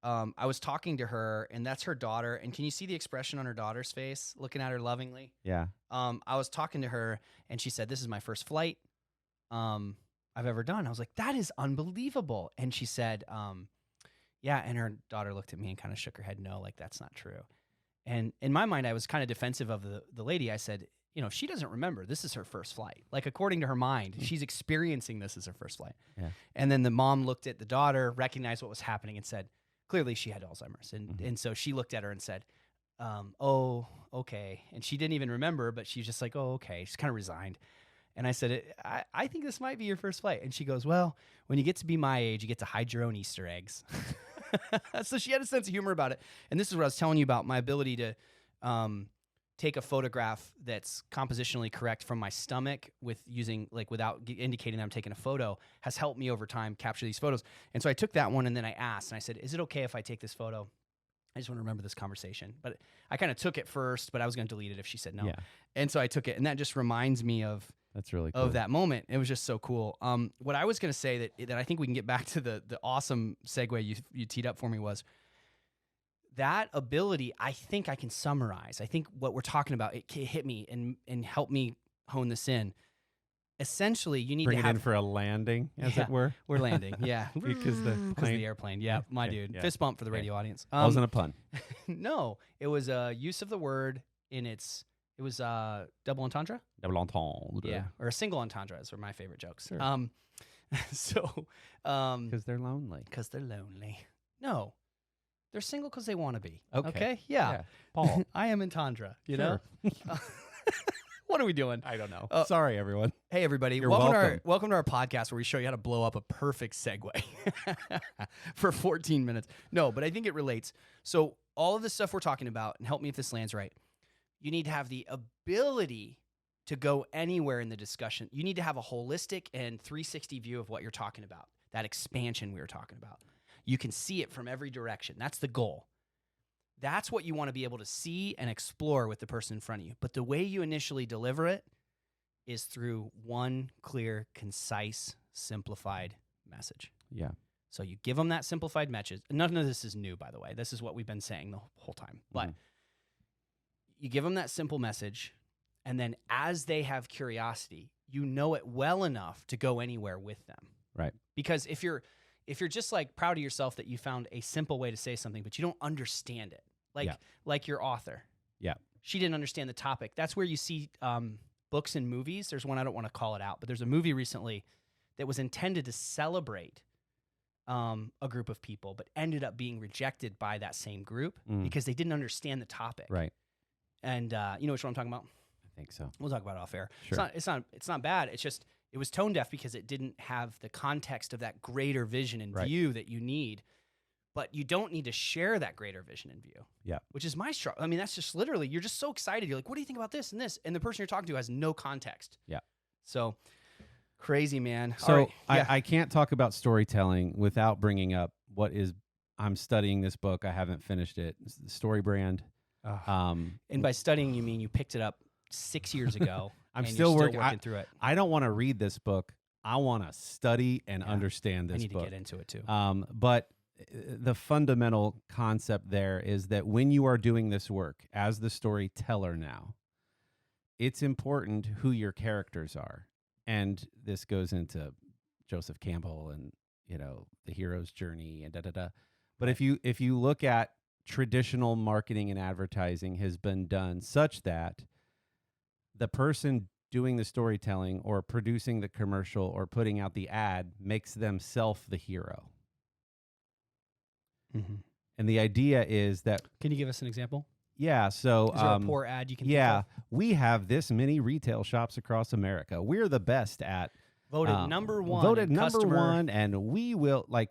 I was talking to her, and that's her daughter. And can you see the expression on her daughter's face, looking at her lovingly? Yeah. I was talking to her, and she said, this is my first flight I've ever done. I was like, that is unbelievable. And she said, yeah. And her daughter looked at me and kind of shook her head. No, that's not true. And in my mind, I was kind of defensive of the lady. I said, she doesn't remember. This is her first flight. According to her mind, she's experiencing this as her first flight. Yeah. And then the mom looked at the daughter, recognized what was happening, and said, clearly she had Alzheimer's. And so she looked at her and said, oh, okay. And she didn't even remember, but she's just like, oh, okay. She's kind of resigned. And I said, I think this might be your first flight. And she goes, well, when you get to be my age, you get to hide your own Easter eggs. So she had a sense of humor about it. And this is what I was telling you about, my ability to take a photograph that's compositionally correct from my stomach with using like without indicating that I'm taking a photo has helped me over time capture these photos. And so I took that one and then I asked and I said, is it okay if I take this photo? I just want to remember this conversation. But I kind of took it first, but I was going to delete it if she said no. Yeah. And so I took it, and that just reminds me of That's really cool. of that moment. It was just so cool. What I was going to say that I think we can get back to the awesome segue you teed up for me was that ability. I think I can summarize. I think what we're talking about, it hit me and helped me hone this in. Essentially, you need Bring to it have in for a landing, as it were. We're landing, yeah, Because the plane. the airplane, yeah, my Okay, dude. yeah. Fist bump for the radio audience. Wasn't a pun. No, it was a use of the word in its. It was double entendre. Double entendre. Yeah, or a single entendres are my favorite jokes. Sure. So, Because they're lonely. because they're lonely. No, they're single because they want to be. Okay. Yeah. Paul. I am entendre. You Sure. know. What are we doing? I don't know. Oh. Sorry, everyone. Hey, everybody. You're welcome to our podcast where we show you how to blow up a perfect segue for 14 minutes. No, but I think it relates. So all of the stuff we're talking about, and help me if this lands right, you need to have the ability to go anywhere in the discussion. You need to have a holistic and 360 view of what you're talking about, that expansion we were talking about. You can see it from every direction. That's the goal. That's what you want to be able to see and explore with the person in front of you. But the way you initially deliver it is through one clear, concise, simplified message. Yeah. So you give them that simplified message. None of this is new, by the way. This is what we've been saying the whole time. But you give them that simple message, and then as they have curiosity, you know it well enough to go anywhere with them. Right. Because if you're just like proud of yourself that you found a simple way to say something, but you don't understand it, like your author. Yeah. She didn't understand the topic. That's where you see books and movies. There's one, I don't want to call it out, but there's a movie recently that was intended to celebrate a group of people, but ended up being rejected by that same group because they didn't understand the topic. Right. And you know which one I'm talking about? I think so. We'll talk about it off air. Sure. It's not bad. It's just it was tone deaf because it didn't have the context of that greater vision and view that you need. But you don't need to share that greater vision and view. Yeah. Which is my struggle. I mean, that's just literally, you're just so excited. You're like, what do you think about this and this? And the person you're talking to has no context. Yeah. So crazy, man. So All right. Yeah. I can't talk about storytelling without bringing up I'm studying this book. I haven't finished it. It's the Story Brand. And by studying, you mean you picked it up 6 years ago. I'm and still you're working through it. I don't want to read this book. I want to study and understand this I need book. to get into it too. But the fundamental concept there is that when you are doing this work as the storyteller now, it's important who your characters are. And this goes into Joseph Campbell and, the hero's journey and da-da-da. But if you look at traditional marketing and advertising has been done such that the person doing the storytelling or producing the commercial or putting out the ad makes themselves the hero. Mm-hmm. And the idea is that... Can you give us an example? Yeah, so... Is there a poor ad you can think of? We have this many retail shops across America. We're the best at... Voted number one. Voted number customer. one, and we will, we.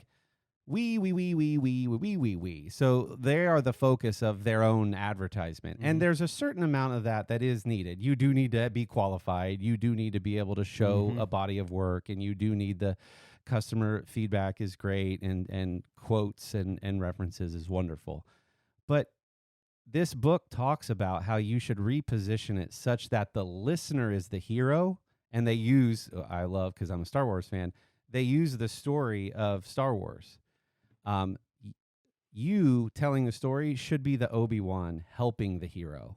So they are the focus of their own advertisement. And there's a certain amount of that is needed. You do need to be qualified. You do need to be able to show a body of work, and you do need the customer feedback is great, and quotes and references is wonderful. But this book talks about how you should reposition it such that the listener is the hero, and they use, I love, because I'm a Star Wars fan, they use the story of Star Wars. You telling the story should be the Obi-Wan helping the hero,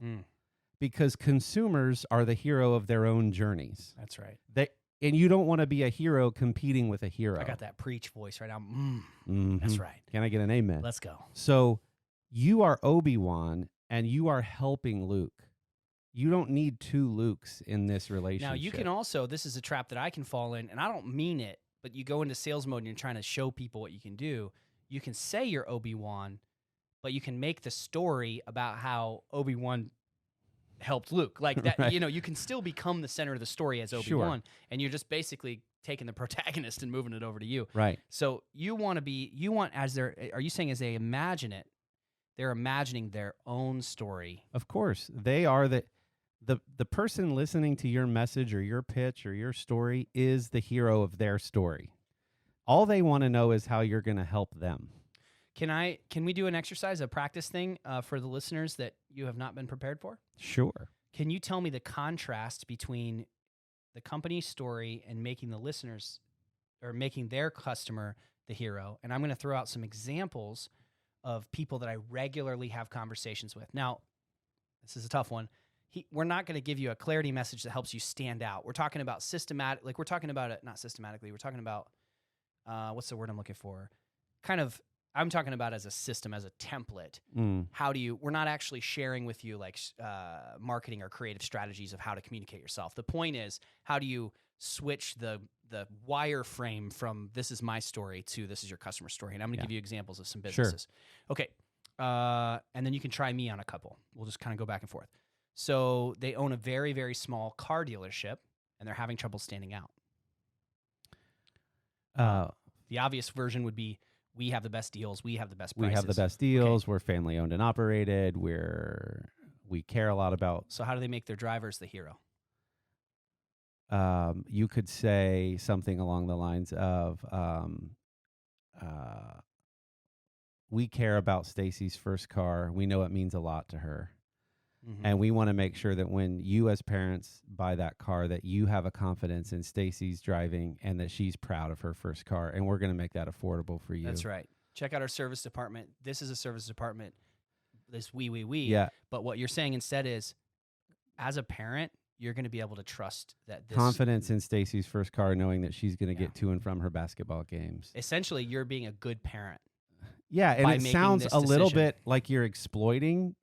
because consumers are the hero of their own journeys. That's right. And you don't want to be a hero competing with a hero. I got that preach voice right now. Mhm. That's right. Can I get an amen? Let's go. So you are Obi-Wan, and you are helping Luke. You don't need two Lukes in this relationship. Now, you can also, this is a trap that I can fall in, and I don't mean it, but you go into sales mode and you're trying to show people what you can do. You can say you're Obi-Wan, but you can make the story about how Obi-Wan helped Luke. Like that, Right. you can still become the center of the story as Obi-Wan, and you're just basically taking the protagonist and moving it over to you. Right. So are you saying as they imagine it, They're imagining their own story. Of course, they are the person listening to your message or your pitch or your story is the hero of their story. All they want to know is how you're going to help them. Can we do an exercise, a practice thing for the listeners that you have not been prepared for? Sure. Can you tell me the contrast between the company's story and making the listeners or making their customer the hero? And I'm going to throw out some examples of people that I regularly have conversations with. Now, this is a tough one. We're not going to give you a clarity message that helps you stand out. We're talking about systematic, like we're talking about it, not systematically. We're talking about, what's the word I'm looking for? I'm talking about as a system, as a template. We're not actually sharing with you like marketing or creative strategies of how to communicate yourself. The point is, how do you switch the wireframe from this is my story to this is your customer story? And I'm going to give you examples of some businesses. Sure. Okay. And then you can try me on a couple. We'll just kind of go back and forth. So they own a very, very small car dealership, and they're having trouble standing out. The obvious version would be, we have the best deals. We have the best prices. We have the best deals. Okay. We're family owned and operated. We care a lot about. So how do they make their drivers the hero? You could say something along the lines of, we care about Stacy's first car. We know it means a lot to her. Mm-hmm. And we want to make sure that when you as parents buy that car, that you have a confidence in Stacy's driving and that she's proud of her first car. And we're going to make that affordable for you. That's right. Check out our service department. This is a service department. This we. Yeah. But what you're saying instead is, as a parent, you're going to be able to trust that this confidence in Stacy's first car, knowing that she's going to get to and from her basketball games. Essentially, you're being a good parent. Yeah, and it sounds a little bit like you're exploiting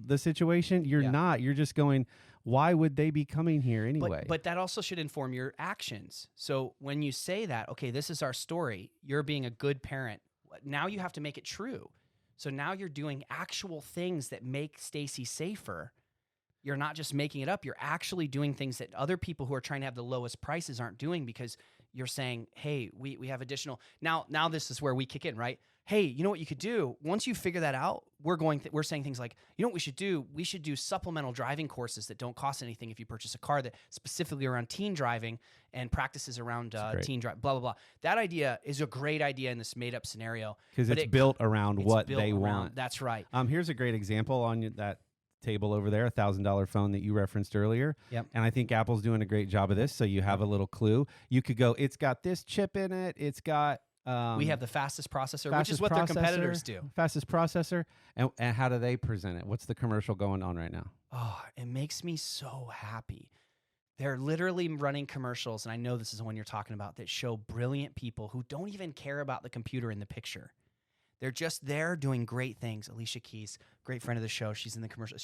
the situation. You're not. You're just going, why would they be coming here anyway? But that also should inform your actions. So when you say that, okay, this is our story, you're being a good parent. Now you have to make it true. So now you're doing actual things that make Stacy safer. You're not just making it up. You're actually doing things that other people who are trying to have the lowest prices aren't doing, because you're saying, hey, we have additional. Now this is where we kick in, right? Hey, you know what you could do? Once you figure that out, we're saying things like, you know what we should do? We should do supplemental driving courses that don't cost anything if you purchase a car, that specifically around teen driving and practices around teen drive, blah, blah, blah. That idea is a great idea in this made-up scenario. Because it's built around what they want. That's right. Here's a great example on that table over there, $1,000 phone that you referenced earlier. Yep. And I think Apple's doing a great job of this. So you have a little clue. You could go, it's got this chip in it. It's got... we have the fastest processor, which is what their competitors do. Fastest processor. And how do they present it? What's the commercial going on right now? Oh, it makes me so happy. They're literally running commercials, and I know this is the one you're talking about, that show brilliant people who don't even care about the computer in the picture. They're just there doing great things. Alicia Keys, great friend of the show. She's in the commercial.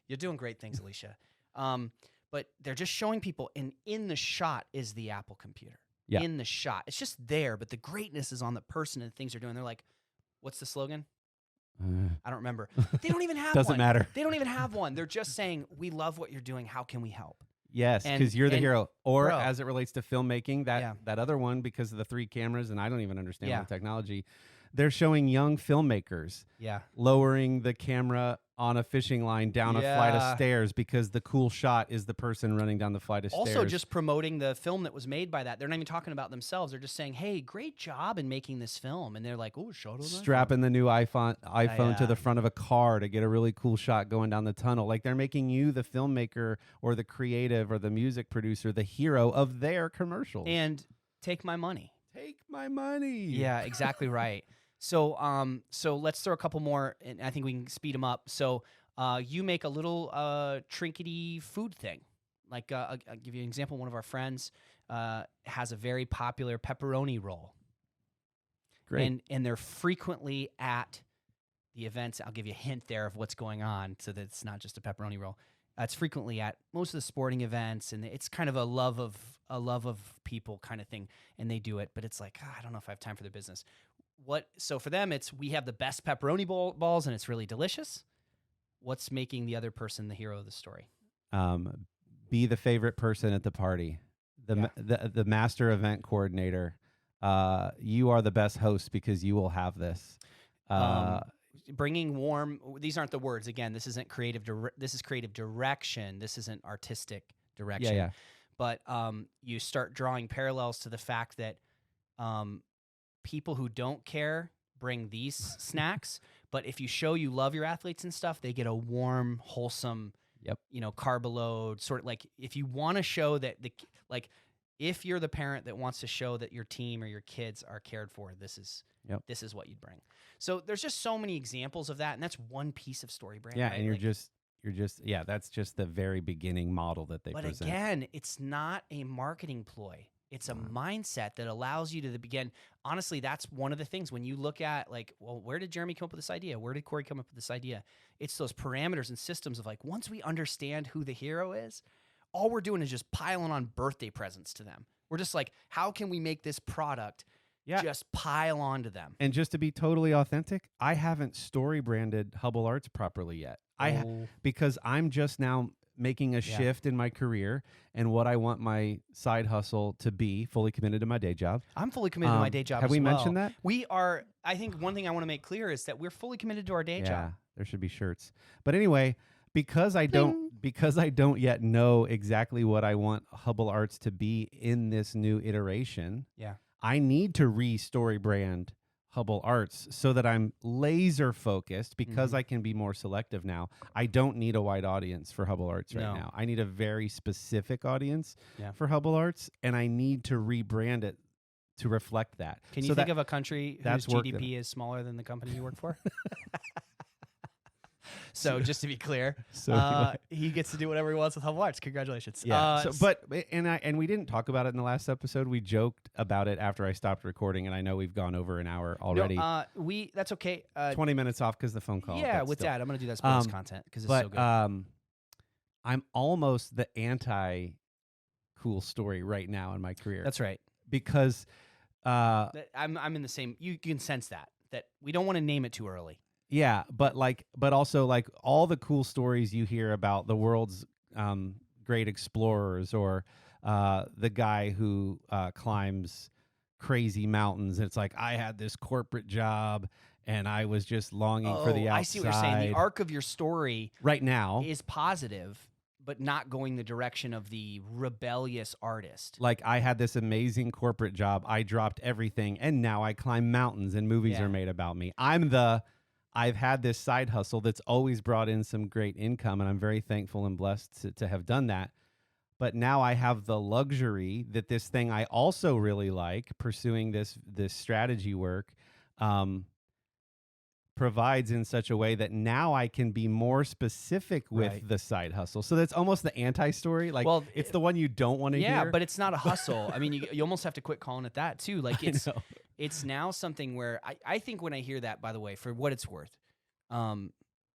You're doing great things, Alicia. But they're just showing people, and in the shot is the Apple computer. Yeah. In the shot. It's just there, but the greatness is on the person and the things they're doing. They're like, what's the slogan? I don't remember. They don't even have one. Doesn't matter. They don't even have one. They're just saying, we love what you're doing. How can we help? Yes, because you're the hero. Or bro, as it relates to filmmaking, that other one, because of the 3 cameras, and I don't even understand the technology, they're showing young filmmakers lowering the camera on a fishing line down a flight of stairs because the cool shot is the person running down the flight of stairs. Also just promoting the film that was made by that. They're not even talking about themselves. They're just saying, hey, great job in making this film. And they're like, oh, shot on strapping the new iPhone to the front of a car to get a really cool shot going down the tunnel. Like, they're making you, the filmmaker or the creative or the music producer, the hero of their commercials. And take my money. Take my money. Yeah, exactly right. So let's throw a couple more, and I think we can speed them up. So you make a little trinkety food thing. Like I'll give you an example. One of our friends has a very popular pepperoni roll. Great. And they're frequently at the events. I'll give you a hint there of what's going on, so that it's not just a pepperoni roll. It's frequently at most of the sporting events, and it's kind of a love of people kind of thing. And they do it, but it's like, I don't know if I have time for the business. So for them, it's, we have the best pepperoni balls and it's really delicious. What's making the other person the hero of the story? Be the favorite person at the party, the master event coordinator. You are the best host because you will have this. bringing warm. These aren't the words. Again, this isn't creative. This is creative direction. This isn't artistic direction. Yeah. But you start drawing parallels to the fact that people who don't care bring these snacks. But if you show you love your athletes and stuff, they get a warm, wholesome, carb load. Sort of like if you want to show that if you're the parent that wants to show that your team or your kids are cared for, this is what you'd bring. So there's just so many examples of that, and that's one piece of StoryBrand. Yeah, right? and that's just the very beginning model that they present. But again, it's not a marketing ploy. It's a mindset that allows you to begin. Honestly, that's one of the things when you look at where did Jeremy come up with this idea? Where did Kory come up with this idea? It's those parameters and systems of once we understand who the hero is, all we're doing is just piling on birthday presents to them. We're just how can we make this product just pile on to them? And just to be totally authentic, I haven't story branded Hubbell Arts properly yet. Because I'm just now making a shift in my career and what I want my side hustle to be, fully committed to my day job. I'm fully committed to my day job. Have we mentioned that? We are. I think one thing I want to make clear is that we're fully committed to our day job. Yeah, there should be shirts. But anyway, because I don't yet know exactly what I want Hubbell Arts to be in this new iteration, I need to re-story brand Hubbell Arts so that I'm laser focused because I can be more selective now. I don't need a wide audience for Hubbell Arts right now. I need a very specific audience for Hubbell Arts, and I need to rebrand it to reflect that. Can you think of a country whose GDP is smaller than the company you work for? So just to be clear, he gets to do whatever he wants with Hubbell Arts. Congratulations. Yeah. And we didn't talk about it in the last episode. We joked about it after I stopped recording, and I know we've gone over an hour already. No, that's okay. 20 minutes off because the phone call. Yeah, with that, I'm going to do that bonus content because it's so good. I'm almost the anti-cool story right now in my career. That's right. Because I'm in the same. You can sense that we don't want to name it too early. Yeah, but also all the cool stories you hear about the world's great explorers or the guy who climbs crazy mountains. It's I had this corporate job and I was just longing for the outside. I see what you're saying. The arc of your story right now is positive, but not going the direction of the rebellious artist. I had this amazing corporate job. I dropped everything and now I climb mountains and movies are made about me. I've had this side hustle that's always brought in some great income, and I'm very thankful and blessed to have done that. But now I have the luxury that this thing I also really like, pursuing this strategy work, provides in such a way that now I can be more specific with the side hustle. So that's almost the anti-story. It's the one you don't want to hear. Yeah, but it's not a hustle. I mean, you almost have to quit calling it that too. It's now something where I think when I hear that, by the way, for what it's worth,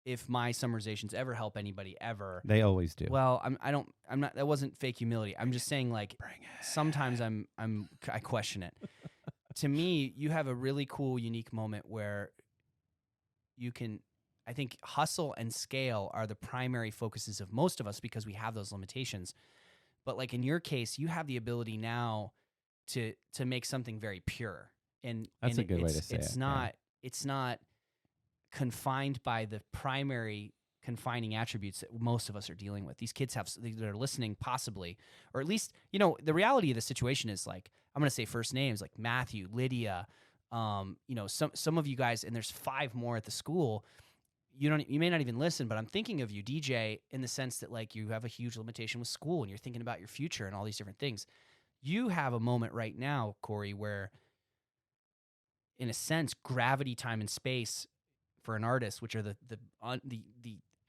if my summarizations ever help anybody ever, they always do. Well, I'm not. That wasn't fake humility. I'm just saying sometimes I question it. To me, you have a really cool, unique moment where you can. I think hustle and scale are the primary focuses of most of us because we have those limitations. But in your case, you have the ability now to make something very pure. And that's a good way to say it. It's not confined by the primary confining attributes that most of us are dealing with. These kids that are listening possibly, or at least, the reality of the situation is I'm going to say first names like Matthew, Lydia, some of you guys, and there's 5 more at the school. You may not even listen, but I'm thinking of you, DJ, in the sense that you have a huge limitation with school and you're thinking about your future and all these different things. You have a moment right now, Kory, where in a sense, gravity, time, and space for an artist, which are the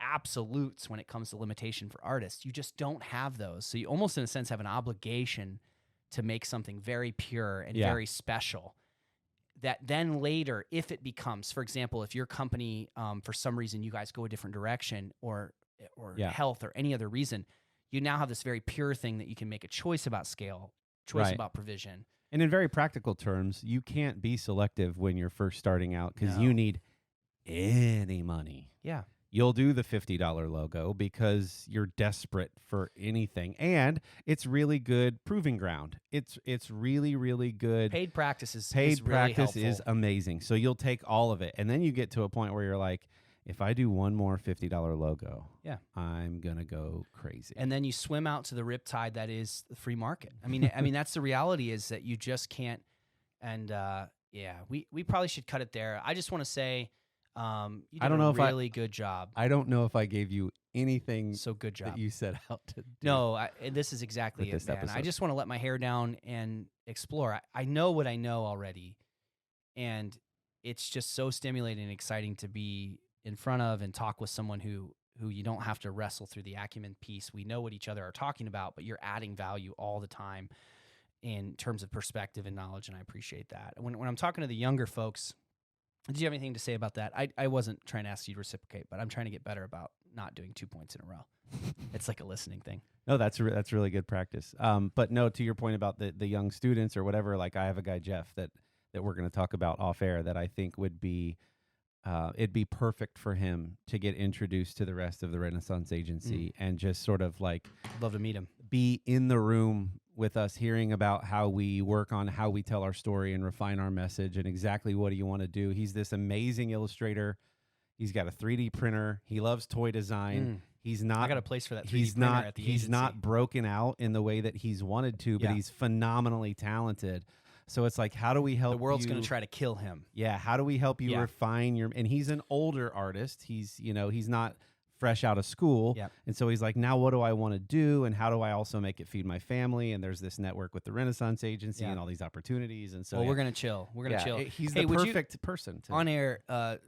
absolutes when it comes to limitation for artists, you just don't have those. So you almost, in a sense, have an obligation to make something very pure and very special. That then later, if it becomes, for example, if your company, for some reason, you guys go a different direction, or health, or any other reason, you now have this very pure thing that you can make a choice about scale, choice about provision. And in very practical terms, you can't be selective when you're first starting out because you need any money. Yeah. you'll do the $50 logo because you're desperate for anything. And it's really good proving ground. It's really, really good. Paid practice is Paid really practice helpful. is amazing. So you'll take all of it. And then you get to a point where you're like, if I do one more $50 logo, Yeah. I'm going to go crazy. And then you swim out to the riptide that is the free market. I mean, that's the reality, is that you just can't. And we probably should cut it there. I just want to say, you did I don't know a if really good job. I don't know if I gave you anything So good job. that you set out to do. No, this is exactly with it, this man. I episode. just want to let my hair down and explore. I know what I know already, and it's just so stimulating and exciting to be in front of and talk with someone who you don't have to wrestle through the acumen piece. We know what each other are talking about, but you're adding value all the time in terms of perspective and knowledge, and I appreciate that. When I'm talking to the younger folks, did you have anything to say about that? I wasn't trying to ask you to reciprocate, but I'm trying to get better about not doing 2 points in a row. It's like a listening thing. No, that's really good practice. But no, to your point about the young students or whatever, like I have a guy, Jeff, that we're going to talk about off air that I think would be, it'd be perfect for him to get introduced to the rest of the Renaissance Agency and just sort of like Love to meet him. be in the room with us, hearing about how we work on how we tell our story and refine our message and exactly what do you want to do. He's this amazing illustrator. He's got a 3D printer. He loves toy design. He's not. I got a place for that 3D He's printer not. at the He's agency. not broken out in the way that he's wanted to, but Yeah. he's phenomenally talented. So it's like, how do we help? The world's you? going to try to kill him. Yeah. How do we help you Yeah. refine your? And he's an older artist. He's he's not fresh out of school. Yeah. And so he's like, now what do I want to do? And how do I also make it feed my family? And there's this network with the Renaissance Agency Yeah. and all these opportunities. And so Well, we're going to chill. We're going to chill. He's Hey, the would you- perfect person to On air,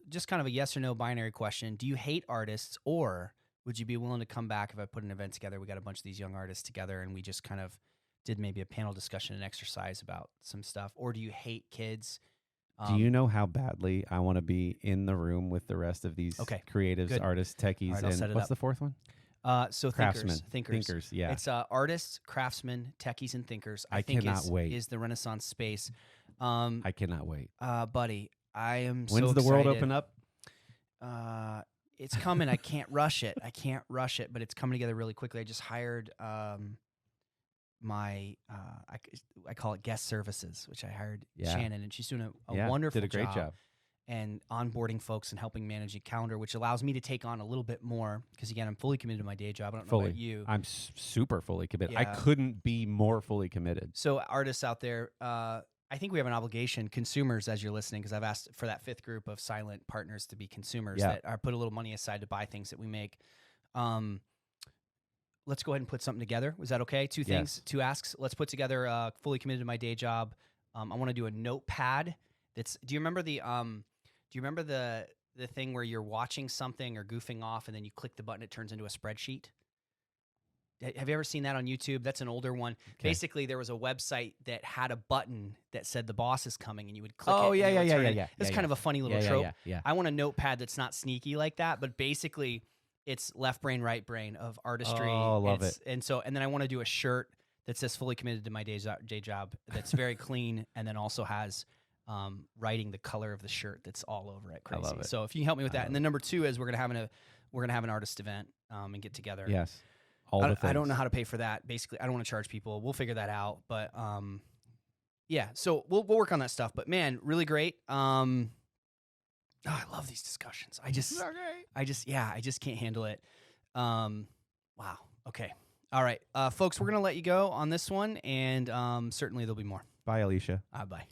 just kind of a yes or no binary question. Do you hate artists, or would you be willing to come back if I put an event together? We got a bunch of these young artists together and we just kind of did maybe a panel discussion and exercise about some stuff. Or do you hate kids? Do you know how badly I want to be in the room with the rest of these Okay, creatives, good. artists, techies, All right, I'll and set it what's up. the fourth one? So Craftsmen. thinkers. Yeah. It's artists, craftsmen, techies, and thinkers. I think cannot wait. is the Renaissance space. I cannot wait. Buddy, I am When's so the world excited. open up? It's coming. I can't rush it. But it's coming together really quickly. I just hired my I call it guest services, which I hired Yeah. Shannon, and she's doing a Yeah, wonderful did a great job. and onboarding folks and helping manage a calendar, which allows me to take on a little bit more because, again, I'm fully committed to my day job. I don't know Fully. about you. I'm super fully committed. I Yeah. couldn't be more fully committed. So artists out there, I think we have an obligation, consumers, as you're listening, because I've asked for that fifth group of silent partners to be consumers Yeah. that are put a little money aside to buy things that we make. Let's go ahead and put something together. Was that okay? Two things, Yes. two asks. Let's put together fully committed to my day job. I want to do a notepad. Do you remember the thing where you're watching something or goofing off and then you click the button, it turns into a spreadsheet? Have you ever seen that on YouTube? That's an older one. Okay. Basically, there was a website that had a button that said the boss is coming, and you would click Oh, it. yeah, and it would yeah, turn yeah, it- yeah, It's yeah, kind yeah. of a funny little Yeah, trope. yeah. I want a notepad that's not sneaky like that, but basically, it's left brain, right brain of artistry. Oh, love and then I want to do a shirt that says fully committed to my day job that's very clean, and then also has writing the color of the shirt that's all over it. Crazy. love it. So if you can help me with I that, love and then number two is we're gonna have an artist event and get together. Yes. All the things. I don't know how to pay for that. Basically, I don't want to charge people. We'll figure that out. But yeah, so we'll work on that stuff. But man, really great. I love these discussions. I just can't handle it. Wow. Okay. All right, folks, we're gonna let you go on this one, and certainly there'll be more. Bye, Alicia. Bye.